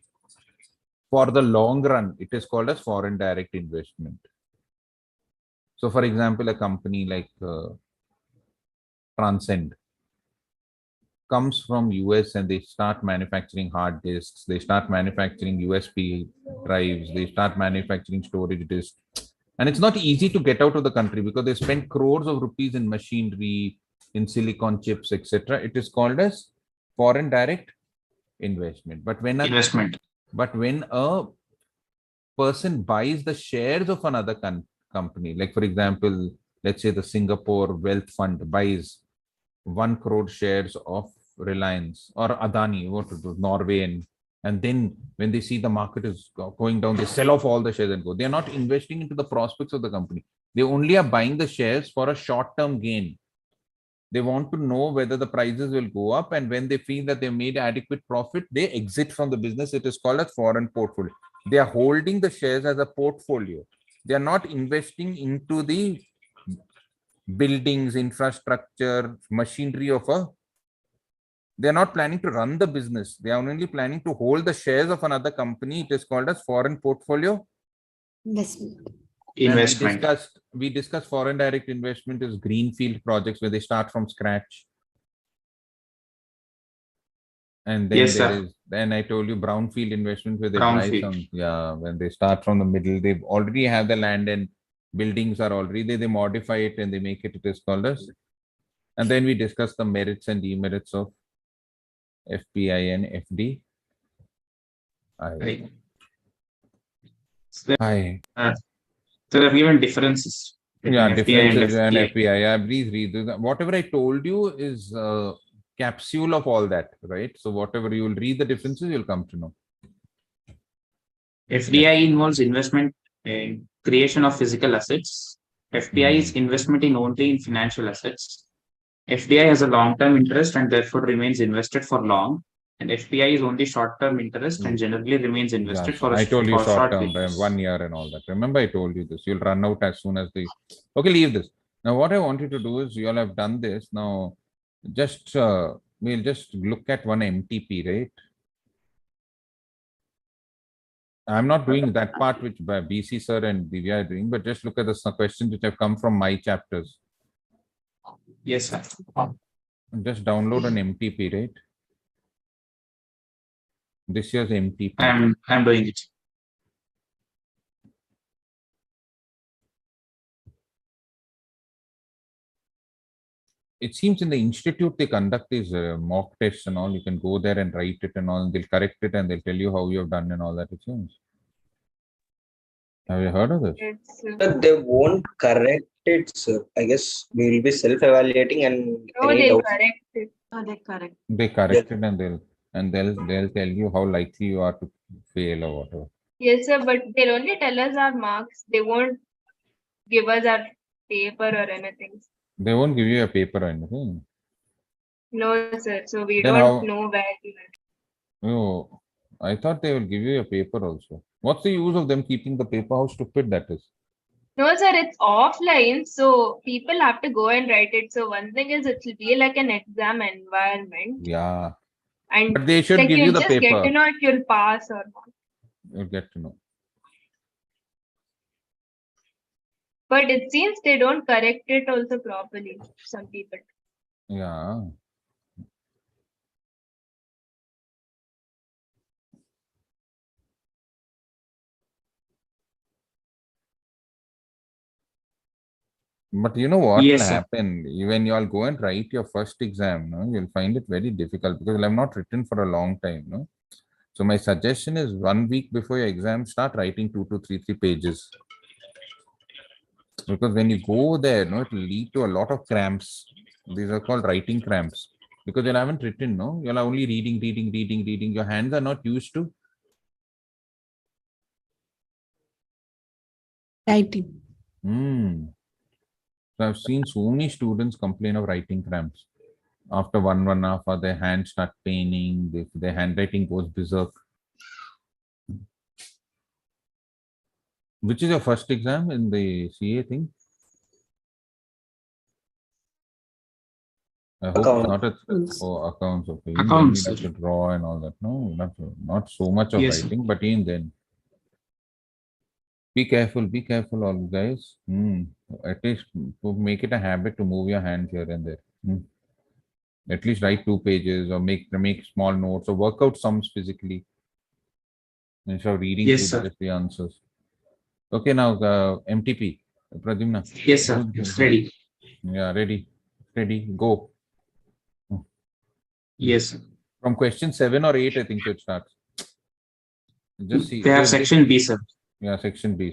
for the long run, it is called as foreign direct investment. So, for example, a company like Transcend comes from US and they start manufacturing hard disks, they start manufacturing USB drives, they start manufacturing storage disks. And it's not easy to get out of the country because they spend crores of rupees in machinery, in silicon chips, etc. It is called as foreign direct investment. But when a person buys the shares of another company, like for example, let's say the Singapore Wealth Fund buys 1 crore shares of Reliance or Adani, what it was, Norway, and then when they see the market is going down, they sell off all the shares and go. They are not investing into the prospects of the company. They only are buying the shares for a short-term gain. They want to know whether the prices will go up, and when they feel that they made adequate profit, they exit from the business. It is called a foreign portfolio. They are holding the shares as a portfolio. They are not investing into the buildings, infrastructure, machinery of a. They are not planning to run the business. They are only planning to hold the shares of another company. It is called as foreign portfolio Investment. investment. We discussed foreign direct investment is greenfield projects where they start from scratch. And then then I told you brownfield investment where they buy some, when they start from the middle, they already have the land and buildings are already there, they modify it and they make it is called as. And then we discuss the merits and demerits of FPI and FD. Right. Hi. So there are given differences. Yeah, differences and FPI. FPI. Yeah, please read this. Whatever I told you is a capsule of all that, right? So whatever you will read the differences, you'll come to know. FDI involves investment in creation of physical assets. FPI is investment in only in financial assets. FDI has a long-term interest and therefore remains invested for long. And FPI is only short-term interest and generally remains invested for I told you short term, periods. 1 year and all that. Remember, I told you this. You'll run out as soon as the. Okay, leave this. Now, what I want you to do is you all have done this. Now, just we'll just look at one MTP, right? I'm not doing that part which by BC sir and Divya are doing, but just look at the questions which have come from my chapters. Yes, sir. Just download an MTP, right? This year's MTP. I'm doing it. It seems in the institute they conduct these mock tests and all. You can go there and write it and all. And they'll correct it and they'll tell you how you have done and all that. It seems. Have you heard of this? But they won't correct it, sir. I guess we will be self-evaluating and No, any they doubt. correct it. Oh, they correct. They correct it and they'll tell you how likely you are to fail or whatever. Yes, sir, but they'll only tell us our marks. They won't give us our paper or anything. They won't give you a paper or anything. No, sir. So we Then don't know where we went. Oh, I thought they will give you a paper also. What's the use of them keeping the paper? How stupid that is. No, sir, it's offline, so people have to go and write it. So one thing is it will be like an exam environment, Yeah. and But they should like give you you'll the just get paper. to know if you'll pass or not. You'll get to know. But it seems they don't correct it also properly. Some people. Yeah. But you know what will Yes, sir. happen when you all go and write your first exam, no? You'll find it very difficult because I've not written for a long time, no? So my suggestion is 1 week before your exam, start writing 2 to 3 pages. Because when you go there, no, it will lead to a lot of cramps. These are called writing cramps. Because you haven't written, no? You're only reading. Your hands are not used to. Writing. So I've seen so many students complain of writing cramps. After 1.5 hour, their hands start paining, their handwriting goes berserk. Which is your first exam in the CA thing? I hope it's not Accounts. accounts. Okay. Even then Accounts, we have sir. to draw and all that. No, not so much of Yes, sir. writing, but even then. Be careful, all guys. At least to make it a habit to move your hands here and there. At least write 2 pages or make small notes or work out sums physically instead of reading Yes, through sir. just the answers. Okay, now MTP, Pradyumna. Yes, sir. It's ready. Yeah, ready, go. Yes, sir. From question 7 or 8, I think so it starts. Just see. They have section B, sir. Yeah, section B.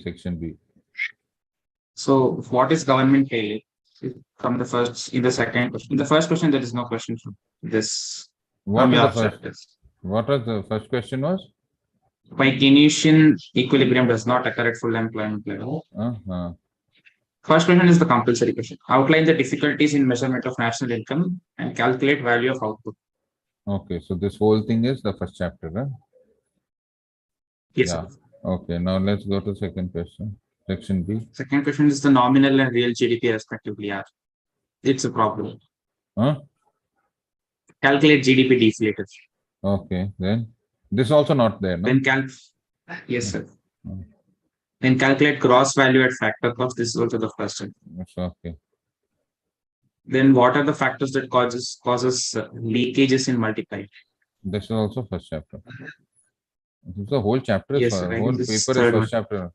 So what is government failure? From the first, in the second question. In the first question, there is no question from this, What from is your the first? chapters. What was the first question was? Why Keynesian equilibrium does not occur at full employment level. First question is the compulsory question. Outline the difficulties in measurement of national income and calculate value of output. Okay, so this whole thing is the first chapter, right? Yes, Yeah. sir. Okay, now let's go to second question. Section B. Second question is the nominal and real GDP respectively are. It's a problem. Calculate GDP deflated. Okay, then this is also not there, no? Then yes, sir. Then calculate gross value at factor cost. This is also the first one. It's okay. Then what are the factors that causes leakages in multiply? This is also first chapter. This is the whole chapter. Yes, sir. I Whole think this is paper is third first one. chapter.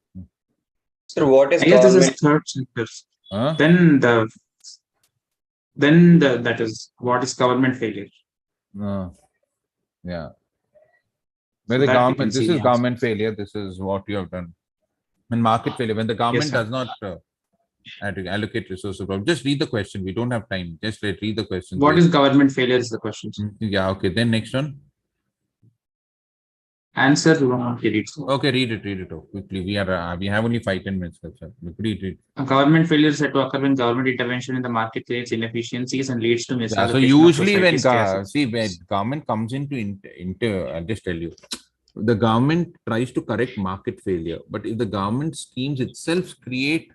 Sir, what is I guess this is government? third chapter. Huh? Then that is what is government failure. Yeah. So When the that we can government, this see the is answer. government failure. This is what you have done. And market failure, when the government sir. does not allocate resources, just read the question. We don't have time. Just read the question. What is government failure is the question. Yeah. Okay. Then next one. Answer you want to read. Okay, read it out quickly. We have only 5-10 minutes left. Sir. Read it. A government failure is said to occur when government intervention in the market creates inefficiencies and leads to misallocation. Yeah, so usually when government comes into I'll just tell you, the government tries to correct market failure, but if the government schemes itself create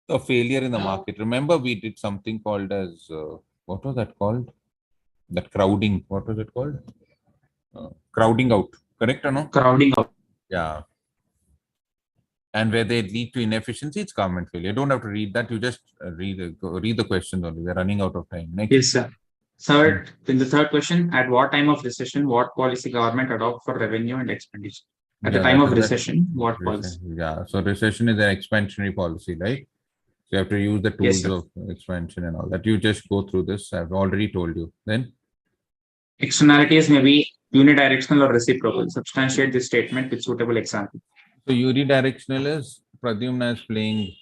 a failure in the market, remember we did something called as what was that called? That crowding. What was it called? Crowding out. Correct or no? Crowding out. Yeah. And where they lead to inefficiency, it's government failure. You don't have to read that. You just read the questions only. We're running out of time. Next. Yes, sir. In the third question, at what time of recession, what policy government adopt for revenue and expenditure? At the time of recession, what policy? Yeah. So recession is an expansionary policy, right? So you have to use the tools of expansion and all that. You just go through this. I've already told you. Then externalities may be unidirectional or reciprocal. Substantiate this statement with suitable example. So unidirectional is Pradyumna is playing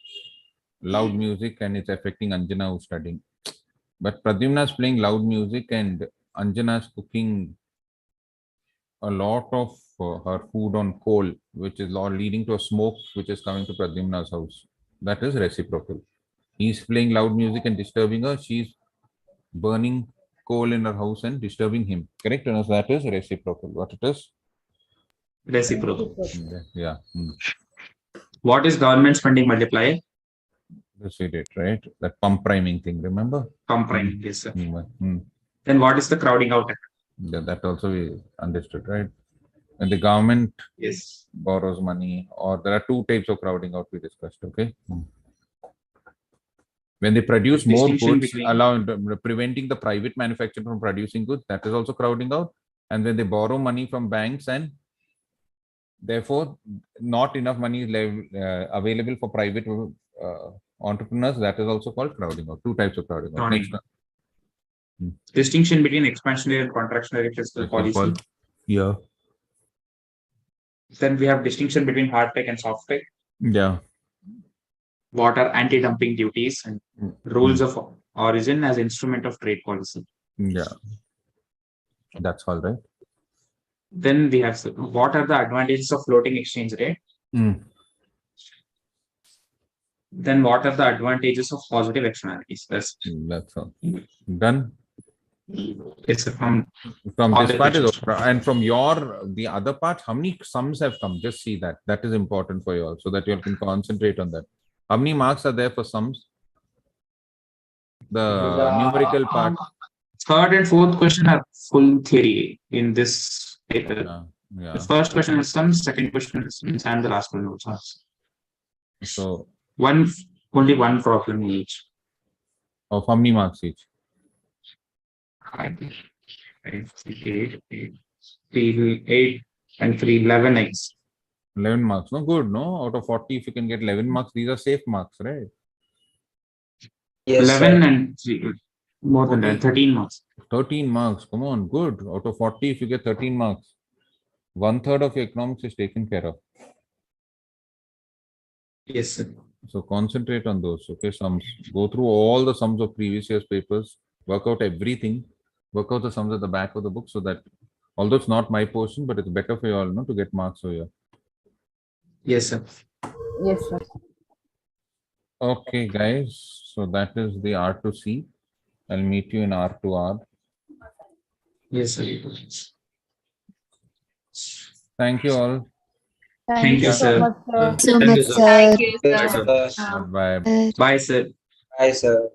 loud music and it's affecting Anjana who's studying. But Pradyumna is playing loud music and Anjana is cooking a lot of her food on coal, which is leading to a smoke which is coming to Pradyumna's house. That is reciprocal. He's playing loud music and disturbing her. She's burning coal in her house and disturbing him. Correct? So that is reciprocal. What it is? Reciprocal. Yeah. What is government spending multiplier? This we did, right? That pump priming thing, remember? Pump priming, yes, sir. Hmm. Then what is the crowding out effect? Yeah, that also we understood, right? When the government Yes. borrows money, or there are two types of crowding out we discussed, okay? When they produce more Distinction goods, preventing the private manufacturer from producing goods, that is also crowding out. And when they borrow money from banks and therefore not enough money is available for private entrepreneurs, that is also called crowding out. Two types of crowding out. Crowding. Next one. Distinction between expansionary and contractionary fiscal policy. Yeah. Then we have distinction between hard tech and soft tech. Yeah. What are anti-dumping duties and rules of origin as instrument of trade policy? Yeah. That's all right. Then we have what are the advantages of floating exchange rate? Then what are the advantages of positive externalities? That's all. Done. It's from this part is over. And from the other part, how many sums have come? Just see that. That is important for you all, so that you all can concentrate on that. How many marks are there for sums? The numerical part. Third and fourth question are full theory in this paper. Yeah. The first question is sums, second question is sums, and the last one also. So only one problem each. Of how many marks each? 8 and 3, 11 eggs. 11 marks. No, good. No, out of 40, if you can get 11 marks, these are safe marks, right? Yes, 11 sir. and 3, more than that, 13 marks. 13 marks. Come on, good. Out of 40, if you get 13 marks, 1/3 of your economics is taken care of. Yes, sir. So concentrate on those. Okay, sums. Go through all the sums of previous year's papers. Work out everything. Work out the sums at the back of the book, so that although it's not my portion, but it's better for you all, to get marks over here. Yes, sir. Yes, sir. Okay, guys. So that is the R2C. I'll meet you in R2R. Yes, sir. Thank you all. Thank you, sir. much, sir. So Thank you, much, sir. sir. Thank you, sir. Bye. Bye, sir. Bye, sir.